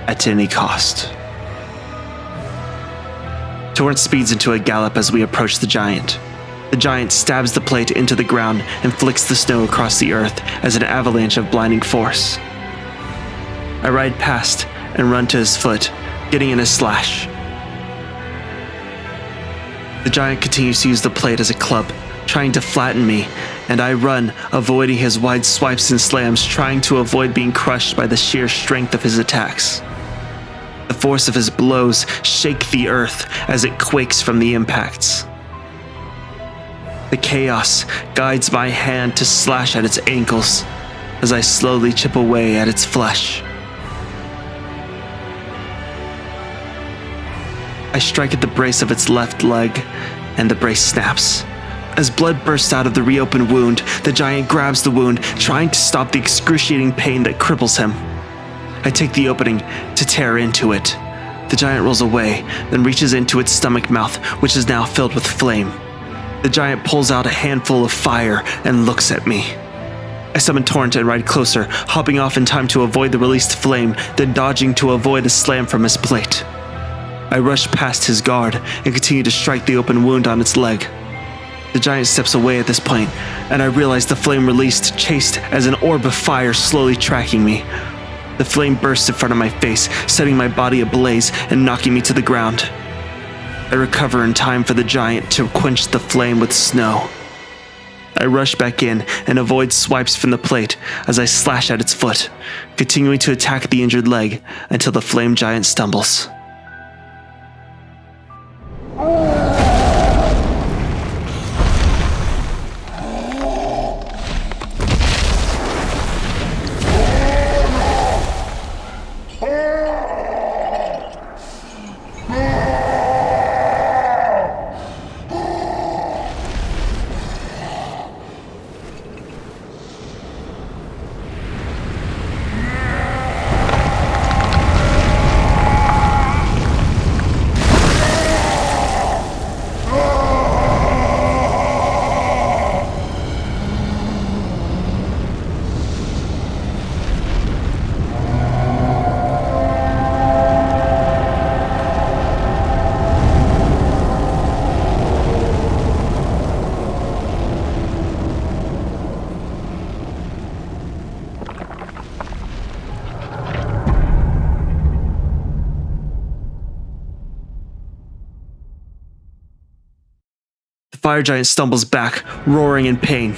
at any cost. Torrent speeds into a gallop as we approach the giant. The giant stabs the plate into the ground and flicks the snow across the earth as an avalanche of blinding force. I ride past and run to his foot, getting in a slash. The giant continues to use the plate as a club, trying to flatten me, and I run, avoiding his wide swipes and slams, trying to avoid being crushed by the sheer strength of his attacks. The force of his blows shake the earth as it quakes from the impacts. The The chaos guides my hand to slash at its ankles as I slowly chip away at its flesh. I strike at the brace of its left leg, and the brace snaps. As blood bursts out of the reopened wound, the giant grabs the wound, trying to stop the excruciating pain that cripples him. I take the opening to tear into it. The giant rolls away, then reaches into its stomach mouth, which is now filled with flame. The giant pulls out a handful of fire and looks at me. I summon Torrent and ride closer, hopping off in time to avoid the released flame, then dodging to avoid a slam from his plate. I rush past his guard and continue to strike the open wound on its leg. The giant steps away at this point, and I realize the flame released, chased as an orb of fire slowly tracking me. The flame bursts in front of my face, setting my body ablaze and knocking me to the ground. I recover in time for the giant to quench the flame with snow. I rush back in and avoid swipes from the plate as I slash at its foot, continuing to attack the injured leg until the flame giant stumbles. The fire giant stumbles back, roaring in pain.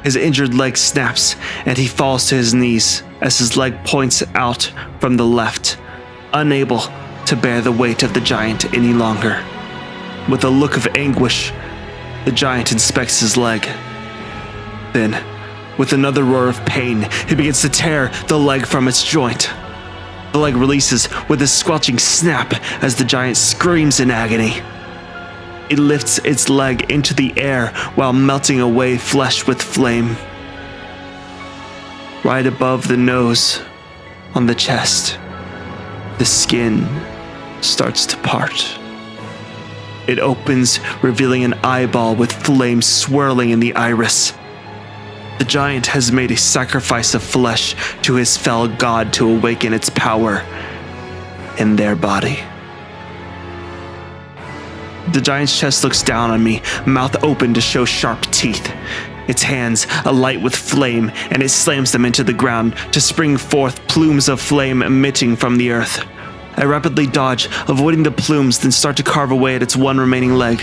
His injured leg snaps, and he falls to his knees as his leg points out from the left, unable to bear the weight of the giant any longer. With a look of anguish, the giant inspects his leg. Then, with another roar of pain, he begins to tear the leg from its joint. The leg releases with a squelching snap as the giant screams in agony. It lifts its leg into the air while melting away flesh with flame. Right above the nose, on the chest, the skin starts to part. It opens, revealing an eyeball with flame swirling in the iris. The giant has made a sacrifice of flesh to his fell god to awaken its power in their body. The giant's chest looks down on me, mouth open to show sharp teeth. Its hands alight with flame, and it slams them into the ground to spring forth plumes of flame emitting from the earth. I rapidly dodge, avoiding the plumes, then start to carve away at its one remaining leg.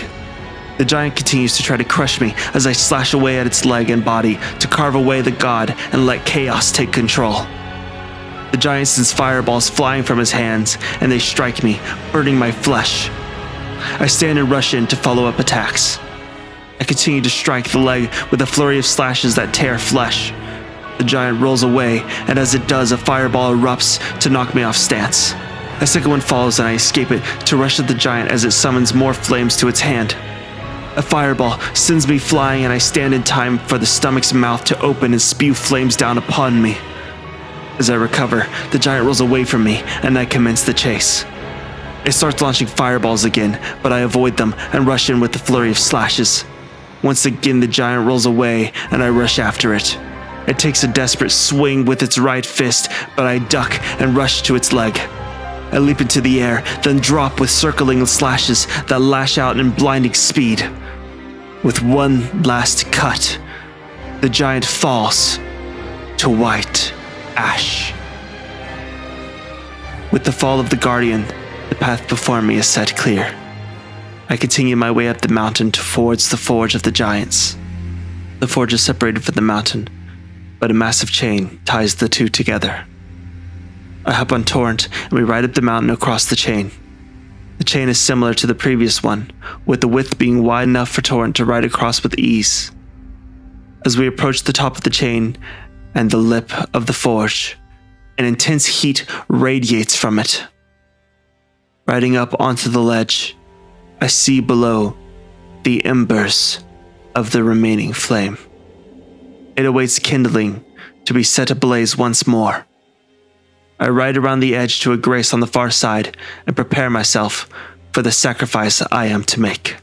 The giant continues to try to crush me as I slash away at its leg and body to carve away the god and let chaos take control. The giant sends fireballs flying from his hands, and they strike me, burning my flesh. I stand and rush in to follow up attacks. I continue to strike the leg with a flurry of slashes that tear flesh. The giant rolls away, and as it does, a fireball erupts to knock me off stance. A second one follows, and I escape it to rush at the giant as it summons more flames to its hand. A fireball sends me flying, and I stand in time for the stomach's mouth to open and spew flames down upon me. As I recover, the giant rolls away from me, and I commence the chase. It starts launching fireballs again, but I avoid them and rush in with the flurry of slashes. Once again, the giant rolls away, and I rush after it. It takes a desperate swing with its right fist, but I duck and rush to its leg. I leap into the air, then drop with circling slashes that lash out in blinding speed. With one last cut, the giant falls to white ash. With the fall of the Guardian, the path before me is set clear. I continue my way up the mountain towards the Forge of the Giants. The forge is separated from the mountain, but a massive chain ties the two together. I hop on Torrent, and we ride up the mountain across the chain. The chain is similar to the previous one, with the width being wide enough for Torrent to ride across with ease. As we approach the top of the chain and the lip of the forge, an intense heat radiates from it. Riding up onto the ledge, I see below the embers of the remaining flame. It awaits kindling to be set ablaze once more. I ride around the edge to a grace on the far side and prepare myself for the sacrifice I am to make.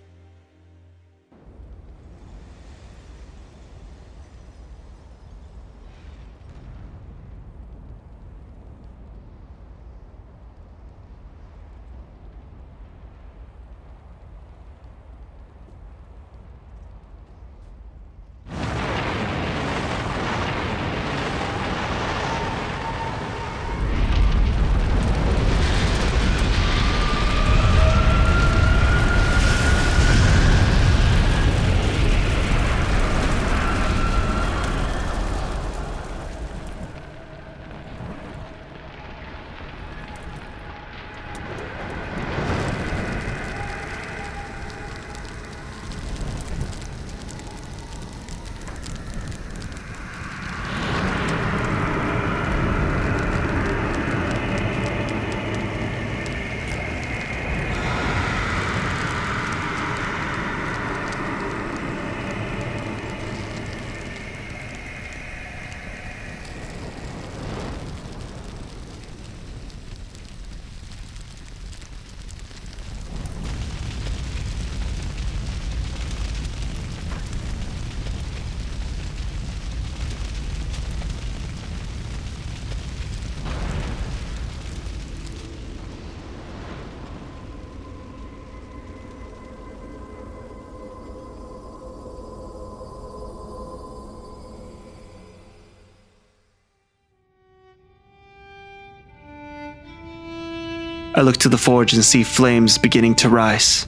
I look to the forge and see flames beginning to rise,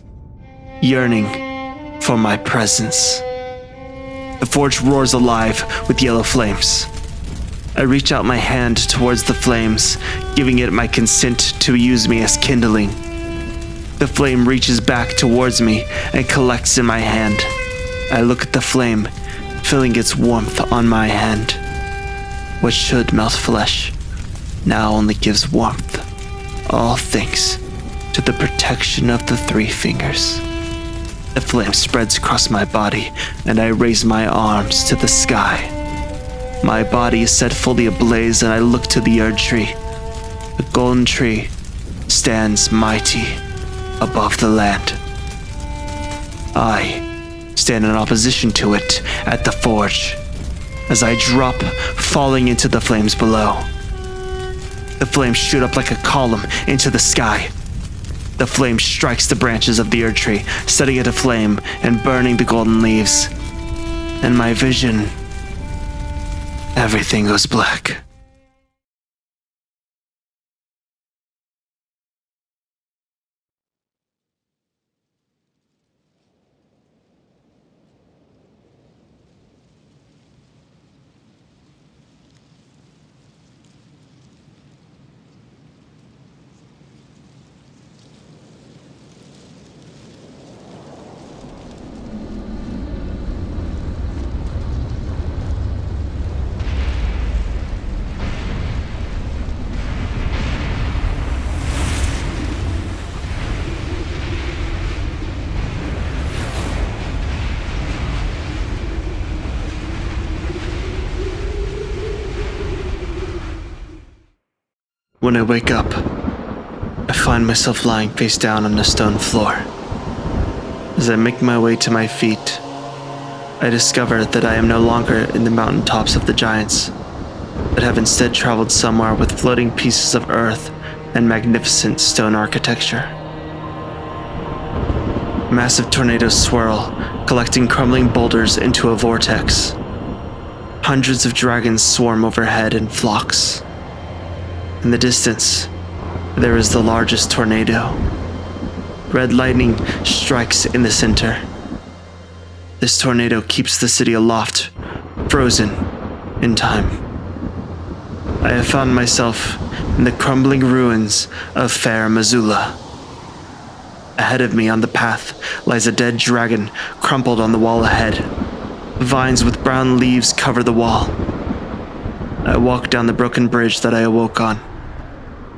yearning for my presence. The forge roars alive with yellow flames. I reach out my hand towards the flames, giving it my consent to use me as kindling. The flame reaches back towards me and collects in my hand. I look at the flame, feeling its warmth on my hand. What should melt flesh now only gives warmth. All thanks to the protection of the three fingers. The flame spreads across my body, and I raise my arms to the sky. My body is set fully ablaze, and I look to the Erd tree. The golden tree stands mighty above the land. I stand in opposition to it at the forge, as I drop, falling into the flames below. The flames shoot up like a column into the sky. The flame strikes the branches of the Erd tree, setting it aflame and burning the golden leaves. And my vision, everything goes black. When I wake up, I find myself lying face down on the stone floor. As I make my way to my feet, I discover that I am no longer in the mountaintops of the giants, but have instead traveled somewhere with floating pieces of earth and magnificent stone architecture. Massive tornadoes swirl, collecting crumbling boulders into a vortex. Hundreds of dragons swarm overhead in flocks. In the distance, there is the largest tornado. Red lightning strikes in the center. This tornado keeps the city aloft, frozen in time. I have found myself in the crumbling ruins of Fair Missoula. Ahead of me on the path lies a dead dragon crumpled on the wall ahead. Vines with brown leaves cover the wall. I walk down the broken bridge that I awoke on.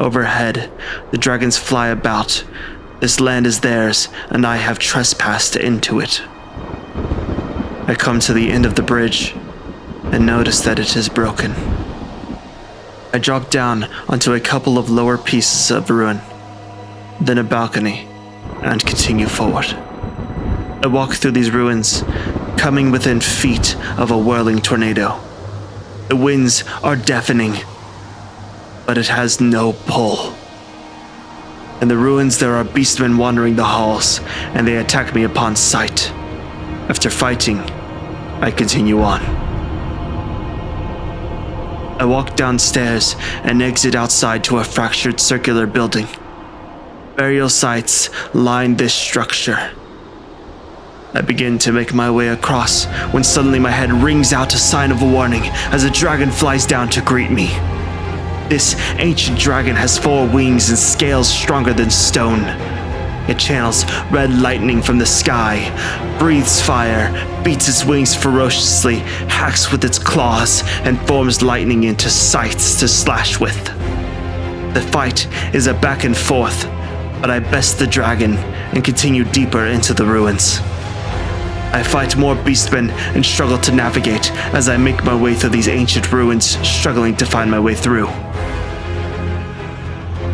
Overhead, the dragons fly about. This land is theirs, and I have trespassed into it. I come to the end of the bridge and notice that it is broken. I drop down onto a couple of lower pieces of ruin, then a balcony, and continue forward. I walk through these ruins, coming within feet of a whirling tornado. The winds are deafening, but it has no pull. In the ruins there are beastmen wandering the halls, and they attack me upon sight. After fighting, I continue on. I walk downstairs and exit outside to a fractured circular building. Burial sites line this structure. I begin to make my way across when suddenly my head rings out a sign of a warning as a dragon flies down to greet me. This ancient dragon has 4 wings and scales stronger than stone. It channels red lightning from the sky, breathes fire, beats its wings ferociously, hacks with its claws, and forms lightning into scythes to slash with. The fight is a back and forth, but I best the dragon and continue deeper into the ruins. I fight more beastmen and struggle to navigate as I make my way through these ancient ruins, struggling to find my way through.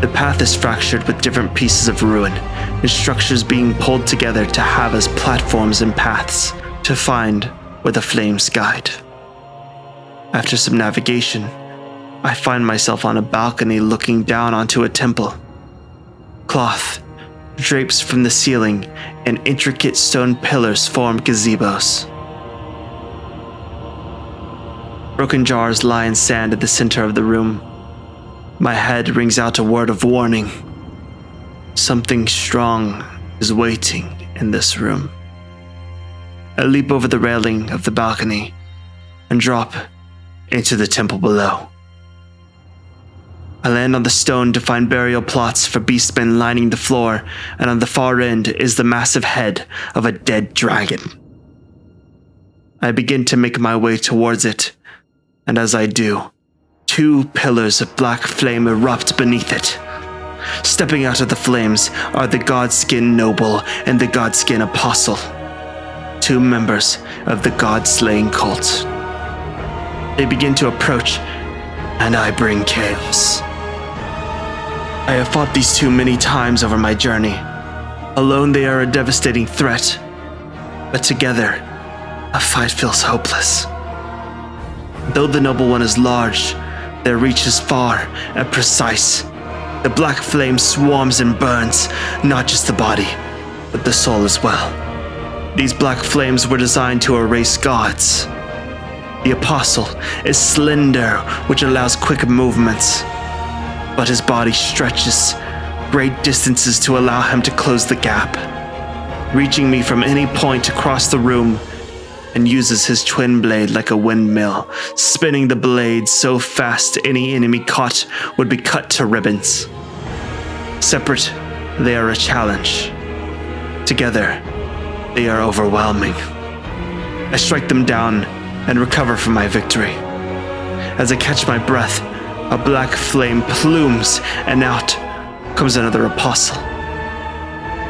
The path is fractured with different pieces of ruin, and structures being pulled together to have as platforms and paths to find where the flames guide. After some navigation, I find myself on a balcony looking down onto a temple. Cloth drapes from the ceiling, and intricate stone pillars form gazebos. Broken jars lie in sand at the center of the room. My head rings out a word of warning. Something strong is waiting in this room. I leap over the railing of the balcony and drop into the temple below. I land on the stone to find burial plots for beastmen lining the floor, and on the far end is the massive head of a dead dragon. I begin to make my way towards it, and as I do, 2 pillars of black flame erupt beneath it. Stepping out of the flames are the Godskin Noble and the Godskin Apostle, 2 members of the God-slaying cult. They begin to approach, and I bring chaos. I have fought these 2 many times over my journey. Alone they are a devastating threat, but together, a fight feels hopeless. Though the Noble One is large, their reach is far and precise. The black flame swarms and burns, not just the body, but the soul as well. These black flames were designed to erase gods. The Apostle is slender, which allows quick movements, but his body stretches great distances to allow him to close the gap, reaching me from any point across the room, and uses his twin blade like a windmill, spinning the blade so fast any enemy caught would be cut to ribbons. Separate, they are a challenge. Together, they are overwhelming. I strike them down and recover from my victory. As I catch my breath, a black flame plumes, and out comes another apostle.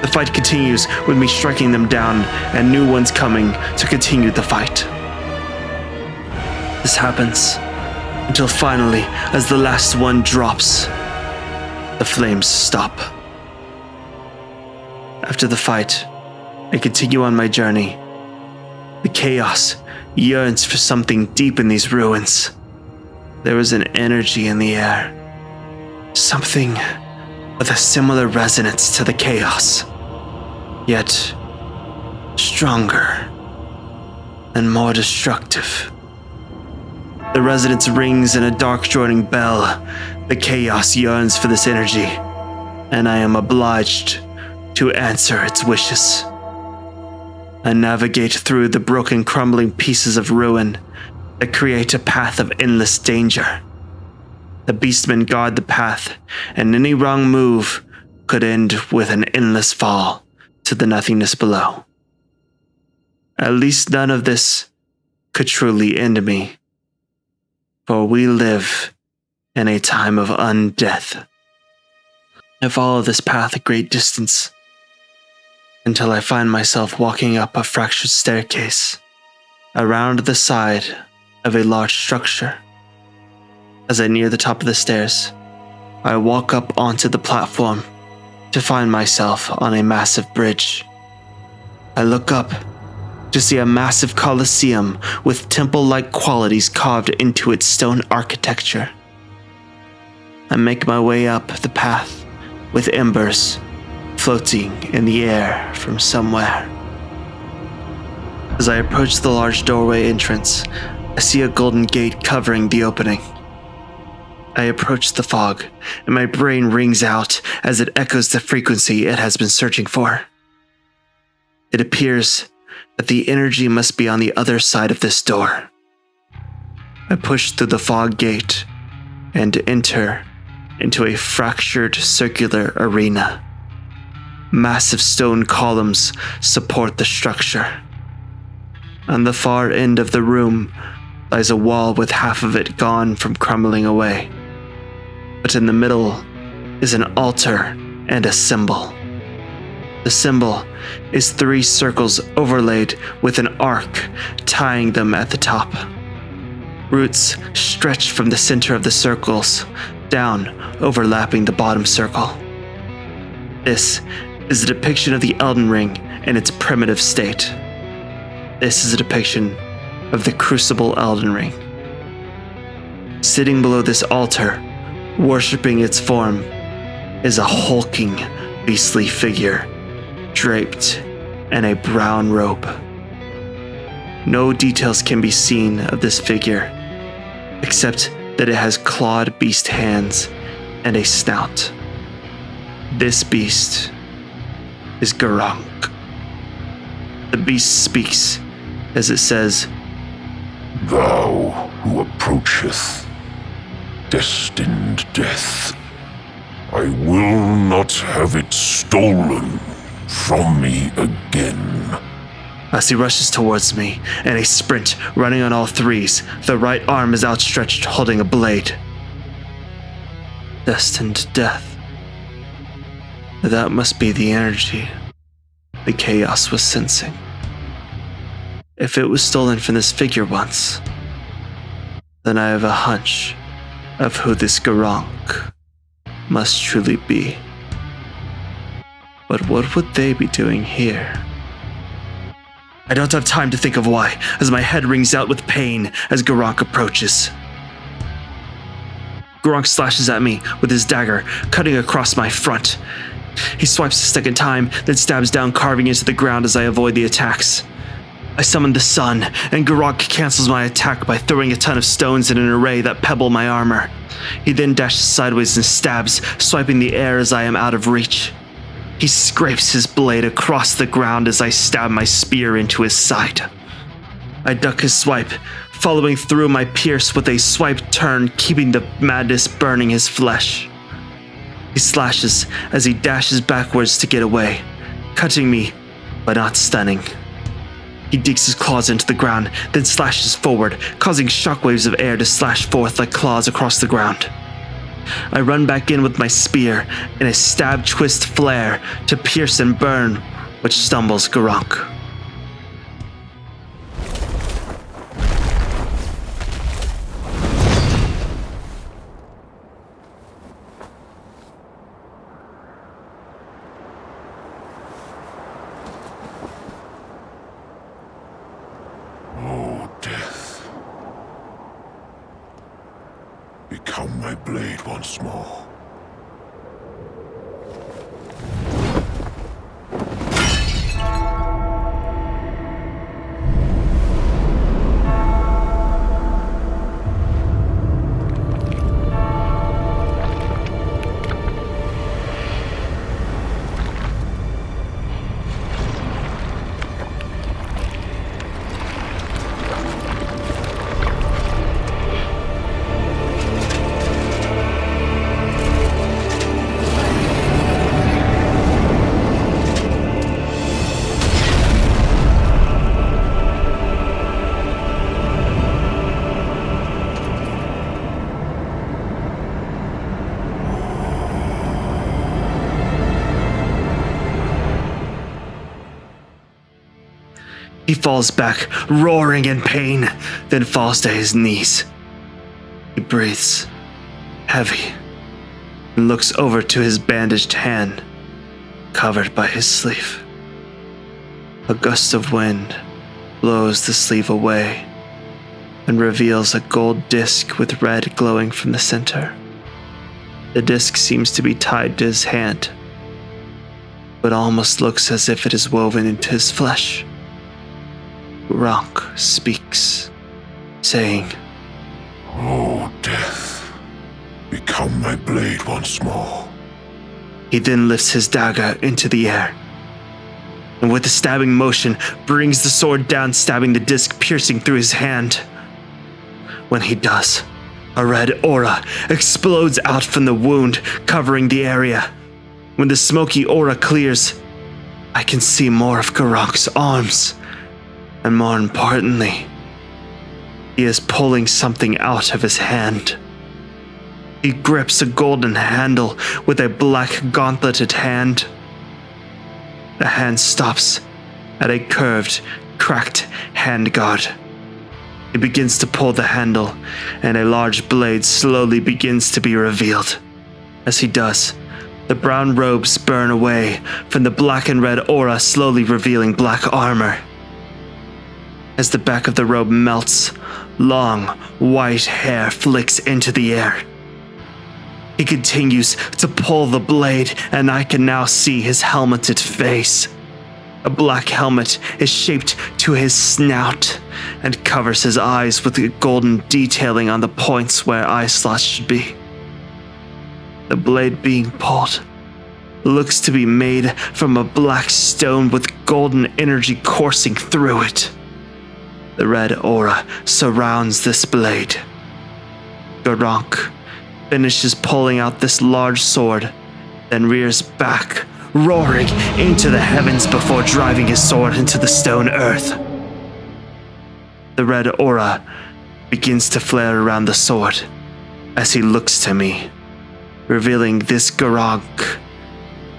The fight continues with me striking them down and new ones coming to continue the fight. This happens until finally, as the last one drops, the flames stop. After the fight, I continue on my journey. The chaos yearns for something deep in these ruins. There is an energy in the air, something with a similar resonance to the chaos, yet stronger and more destructive. The resonance rings in a dark droning bell. The chaos yearns for this energy, and I am obliged to answer its wishes. I navigate through the broken, crumbling pieces of ruin that create a path of endless danger. The beastmen guard the path, and any wrong move could end with an endless fall. to the nothingness below. At least none of this could truly end me, for we live in a time of undeath. I follow this path a great distance until I find myself walking up a fractured staircase around the side of a large structure. As I near the top of the stairs, I walk up onto the platform to find myself on a massive bridge. I look up to see a massive coliseum with temple-like qualities carved into its stone architecture. I make my way up the path with embers floating in the air from somewhere. As I approach the large doorway entrance, I see a golden gate covering the opening. I approach the fog, and my brain rings out as it echoes the frequency it has been searching for. It appears that the energy must be on the other side of this door. I push through the fog gate and enter into a fractured circular arena. Massive stone columns support the structure. On the far end of the room lies a wall with half of it gone from crumbling away. But in the middle is an altar and a symbol. The symbol is 3 circles overlaid with an arc tying them at the top. Roots stretch from the center of the circles down, overlapping the bottom circle. This is a depiction of the Elden Ring in its primitive state. This is a depiction of the Crucible Elden Ring. Sitting below this altar, worshipping its form, is a hulking, beastly figure draped in a brown robe. No details can be seen of this figure, except that it has clawed beast hands and a snout. This beast is Gurranq. The beast speaks as it says, "Thou who approacheth destined death, I will not have it stolen from me again." As he rushes towards me in a sprint, running on all 3s, the right arm is outstretched holding a blade. Destined death. That must be the energy the chaos was sensing. If it was stolen from this figure once, then I have a hunch of who this Gurranq must truly be. But what would they be doing here? I don't have time to think of why, as my head rings out with pain as Gurranq approaches. Gurranq slashes at me with his dagger, cutting across my front. He swipes a second time, then stabs down, carving into the ground as I avoid the attacks. I summon the sun, and Gurranq cancels my attack by throwing a ton of stones in an array that pebble my armor. He then dashes sideways and stabs, swiping the air as I am out of reach. He scrapes his blade across the ground as I stab my spear into his side. I duck his swipe, following through my pierce with a swipe turn, keeping the madness burning his flesh. He slashes as he dashes backwards to get away, cutting me, but not stunning. He digs his claws into the ground, then slashes forward, causing shockwaves of air to slash forth like claws across the ground. I run back in with my spear in a stab twist flare to pierce and burn, which stumbles Gurranq. Oh, death. Become my blade once more. He falls back, roaring in pain, then falls to his knees. He breathes heavy and looks over to his bandaged hand, covered by his sleeve. A gust of wind blows the sleeve away and reveals a gold disc with red glowing from the center. The disc seems to be tied to his hand, but almost looks as if it is woven into his flesh. Gronk speaks, saying, "O death, become my blade once more." He then lifts his dagger into the air, and with a stabbing motion, brings the sword down, stabbing the disc, piercing through his hand. When he does, a red aura explodes out from the wound, covering the area. When the smoky aura clears, I can see more of Garonk's arms, and more importantly, he is pulling something out of his hand. He grips a golden handle with a black gauntleted hand. The hand stops at a curved, cracked handguard. He begins to pull the handle, and a large blade slowly begins to be revealed. As he does, the brown robes burn away from the black and red aura, slowly revealing black armor. As the back of the robe melts, long, white hair flicks into the air. He continues to pull the blade, and I can now see his helmeted face. A black helmet is shaped to his snout and covers his eyes with a golden detailing on the points where eye slots should be. The blade being pulled looks to be made from a black stone with golden energy coursing through it. The red aura surrounds this blade. Garonk finishes pulling out this large sword, then rears back, roaring into the heavens before driving his sword into the stone earth. The red aura begins to flare around the sword as he looks to me, revealing this Garonk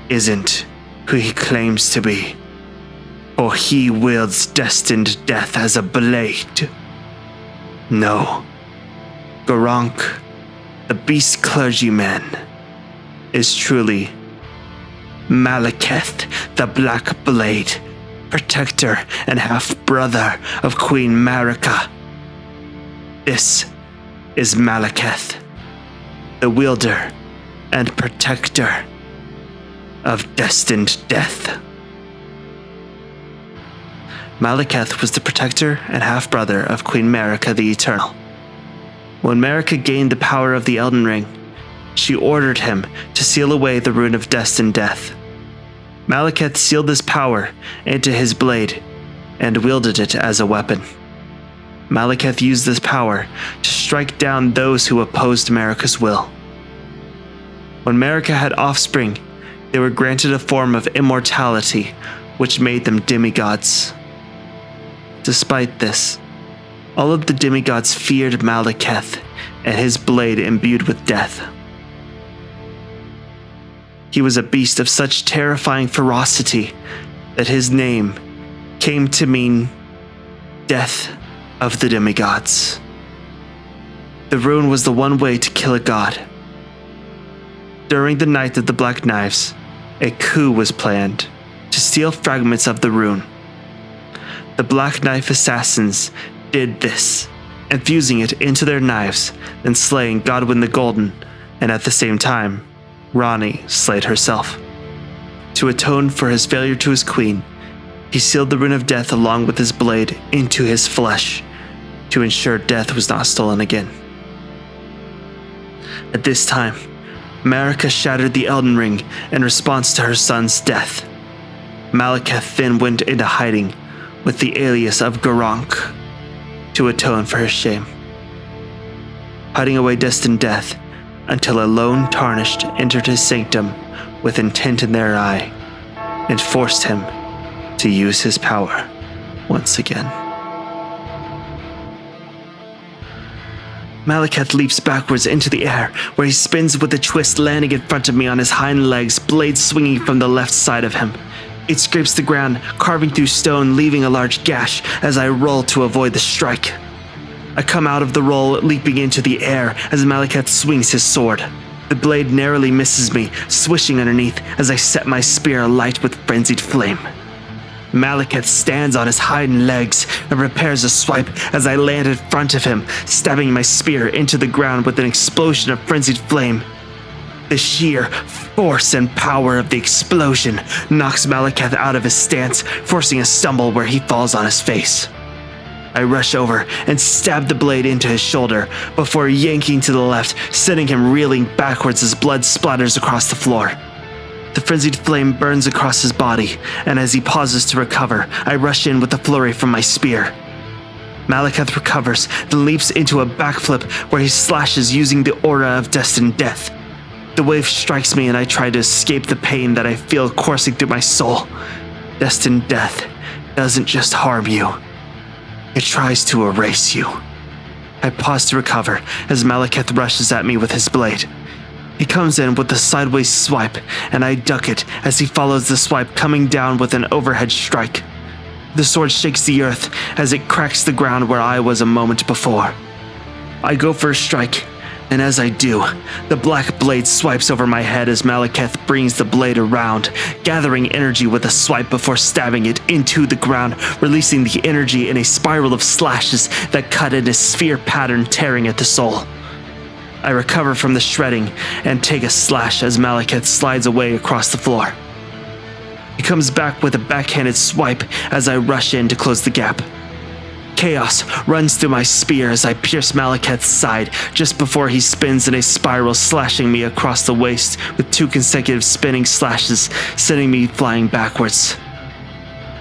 isn't who he claims to be, for he wields destined death as a blade. No, Garonk, the beast clergyman, is truly Maliketh, the Black Blade, protector and half-brother of Queen Marika. This is Maliketh, the wielder and protector of destined death. Maliketh was the protector and half-brother of Queen Marika the Eternal. When Marika gained the power of the Elden Ring, she ordered him to seal away the rune of destined death. Maliketh sealed this power into his blade and wielded it as a weapon. Maliketh used this power to strike down those who opposed Marika's will. When Marika had offspring, they were granted a form of immortality, which made them demigods. Despite this, all of the demigods feared Maliketh and his blade imbued with death. He was a beast of such terrifying ferocity that his name came to mean death of the demigods. The rune was the one way to kill a god. During the Night of the Black Knives, a coup was planned to steal fragments of the rune. The Black Knife assassins did this, infusing it into their knives, then slaying Godwyn the Golden, and at the same time, Ranni slayed herself. To atone for his failure to his queen, he sealed the rune of death along with his blade into his flesh to ensure death was not stolen again. At this time, Marika shattered the Elden Ring in response to her son's death. Maliketh then went into hiding with the alias of Garonk to atone for his shame, hiding away destined death until a lone Tarnished entered his sanctum with intent in their eye and forced him to use his power once again. Maliketh leaps backwards into the air, where he spins with a twist, landing in front of me on his hind legs, blade swinging from the left side of him. It scrapes the ground, carving through stone, leaving a large gash as I roll to avoid the strike. I come out of the roll, leaping into the air as Maliketh swings his sword. The blade narrowly misses me, swishing underneath as I set my spear alight with frenzied flame. Maliketh stands on his hind legs and prepares a swipe as I land in front of him, stabbing my spear into the ground with an explosion of frenzied flame. The sheer force and power of the explosion knocks Maliketh out of his stance, forcing a stumble where he falls on his face. I rush over and stab the blade into his shoulder before yanking to the left, sending him reeling backwards as blood splatters across the floor. The frenzied flame burns across his body, and as he pauses to recover, I rush in with a flurry from my spear. Maliketh recovers, then leaps into a backflip where he slashes using the aura of destined death. The wave strikes me and I try to escape the pain that I feel coursing through my soul. Destined death doesn't just harm you. It tries to erase you. I pause to recover as Maliketh rushes at me with his blade. He comes in with a sideways swipe, and I duck it as he follows the swipe, coming down with an overhead strike. The sword shakes the earth as it cracks the ground where I was a moment before. I go for a strike, and as I do, the black blade swipes over my head as Maliketh brings the blade around, gathering energy with a swipe before stabbing it into the ground, releasing the energy in a spiral of slashes that cut in a sphere pattern, tearing at the soul. I recover from the shredding and take a slash as Maliketh slides away across the floor. He comes back with a backhanded swipe as I rush in to close the gap. Chaos runs through my spear as I pierce Maliketh's side just before he spins in a spiral, slashing me across the waist with 2 consecutive spinning slashes, sending me flying backwards.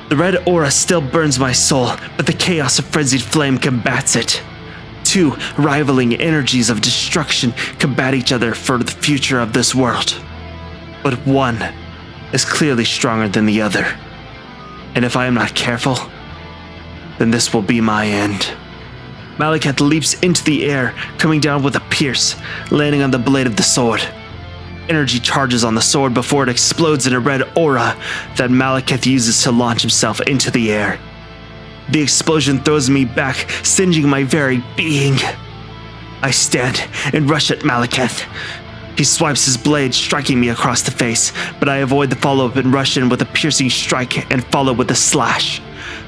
The red aura still burns my soul, but the chaos of frenzied flame combats it. 2 rivaling energies of destruction combat each other for the future of this world. But one is clearly stronger than the other. And if I am not careful, then this will be my end. Maliketh leaps into the air, coming down with a pierce, landing on the blade of the sword. Energy charges on the sword before it explodes in a red aura that Maliketh uses to launch himself into the air. The explosion throws me back, singeing my very being. I stand and rush at Maliketh. He swipes his blade, striking me across the face, but I avoid the follow-up and rush in with a piercing strike and follow with a slash.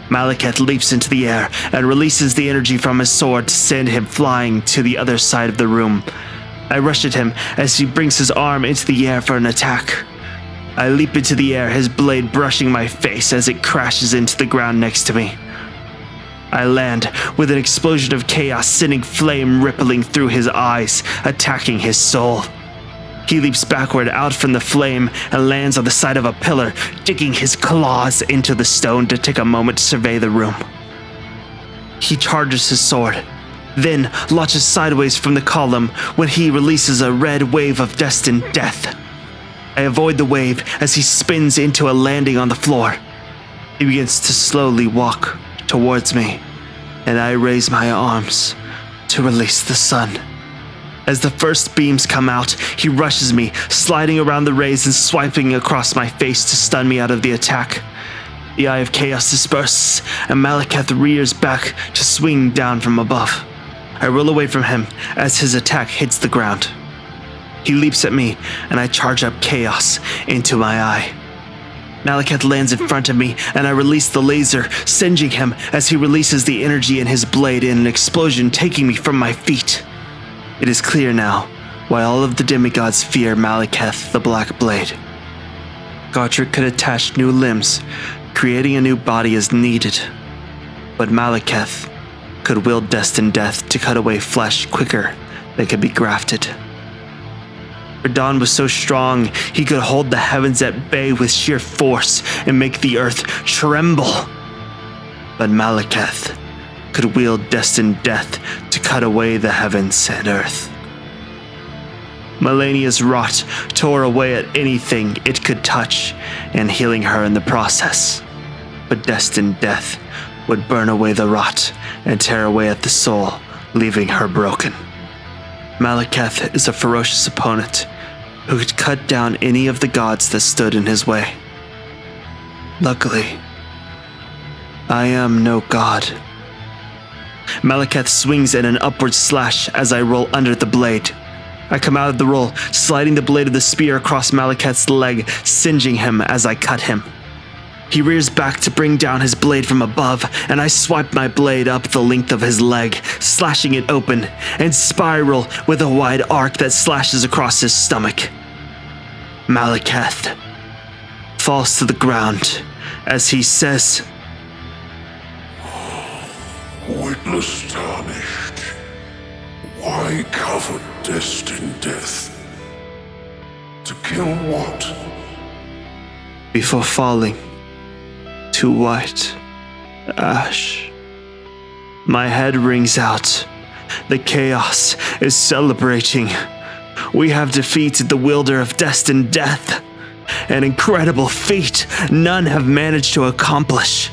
Maliketh leaps into the air and releases the energy from his sword to send him flying to the other side of the room. I rush at him as he brings his arm into the air for an attack. I leap into the air, his blade brushing my face as it crashes into the ground next to me. I land with an explosion of chaos, sending flame rippling through his eyes, attacking his soul. He leaps backward out from the flame and lands on the side of a pillar, digging his claws into the stone to take a moment to survey the room. He charges his sword, then launches sideways from the column when he releases a red wave of destined death. I avoid the wave as he spins into a landing on the floor. He begins to slowly walk towards me, and I raise my arms to release the sun. As the first beams come out, he rushes me, sliding around the rays and swiping across my face to stun me out of the attack. The Eye of Chaos disperses, and Maliketh rears back to swing down from above. I roll away from him as his attack hits the ground. He leaps at me, and I charge up Chaos into my eye. Maliketh lands in front of me, and I release the laser, singeing him as he releases the energy in his blade in an explosion, taking me from my feet. It is clear now why all of the demigods fear Maliketh the Black Blade. Godric could attach new limbs, creating a new body as needed, but Maliketh could will destined death to cut away flesh quicker than could be grafted. Radon was so strong he could hold the heavens at bay with sheer force and make the earth tremble. But Maliketh could wield destined death to cut away the heavens and earth. Malenia's rot tore away at anything it could touch, and healing her in the process. But destined death would burn away the rot and tear away at the soul, leaving her broken. Maliketh is a ferocious opponent who could cut down any of the gods that stood in his way. Luckily, I am no god. Maliketh swings in an upward slash as I roll under the blade. I come out of the roll, sliding the blade of the spear across Maliketh's leg, singeing him as I cut him. He rears back to bring down his blade from above, and I swipe my blade up the length of his leg, slashing it open, and spiral with a wide arc that slashes across his stomach. Maliketh falls to the ground as he says, Witless Tarnished, why cover destined death? To kill what? before falling to white ash. My head rings out. The chaos is celebrating. We have defeated the wielder of destined death. An incredible feat none have managed to accomplish.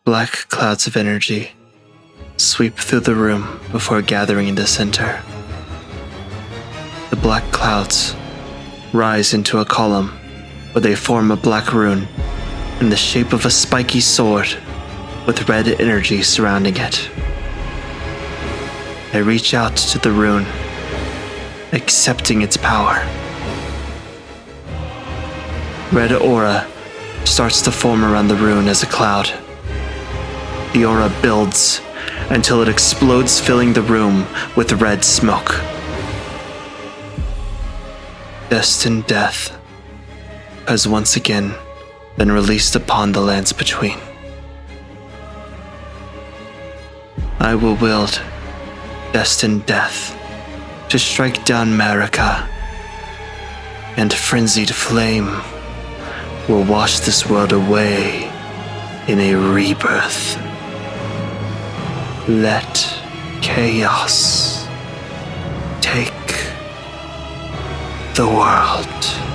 Black clouds of energy sweep through the room before gathering in the center. The black clouds rise into a column where they form a black rune in the shape of a spiky sword with red energy surrounding it. I reach out to the rune, accepting its power. Red aura starts to form around the rune as a cloud. The aura builds until it explodes, filling the room with red smoke. Destined death has once again been released upon the lands between. I will wield destined death to strike down Marika, and frenzied flame will wash this world away in a rebirth. Let chaos take the world.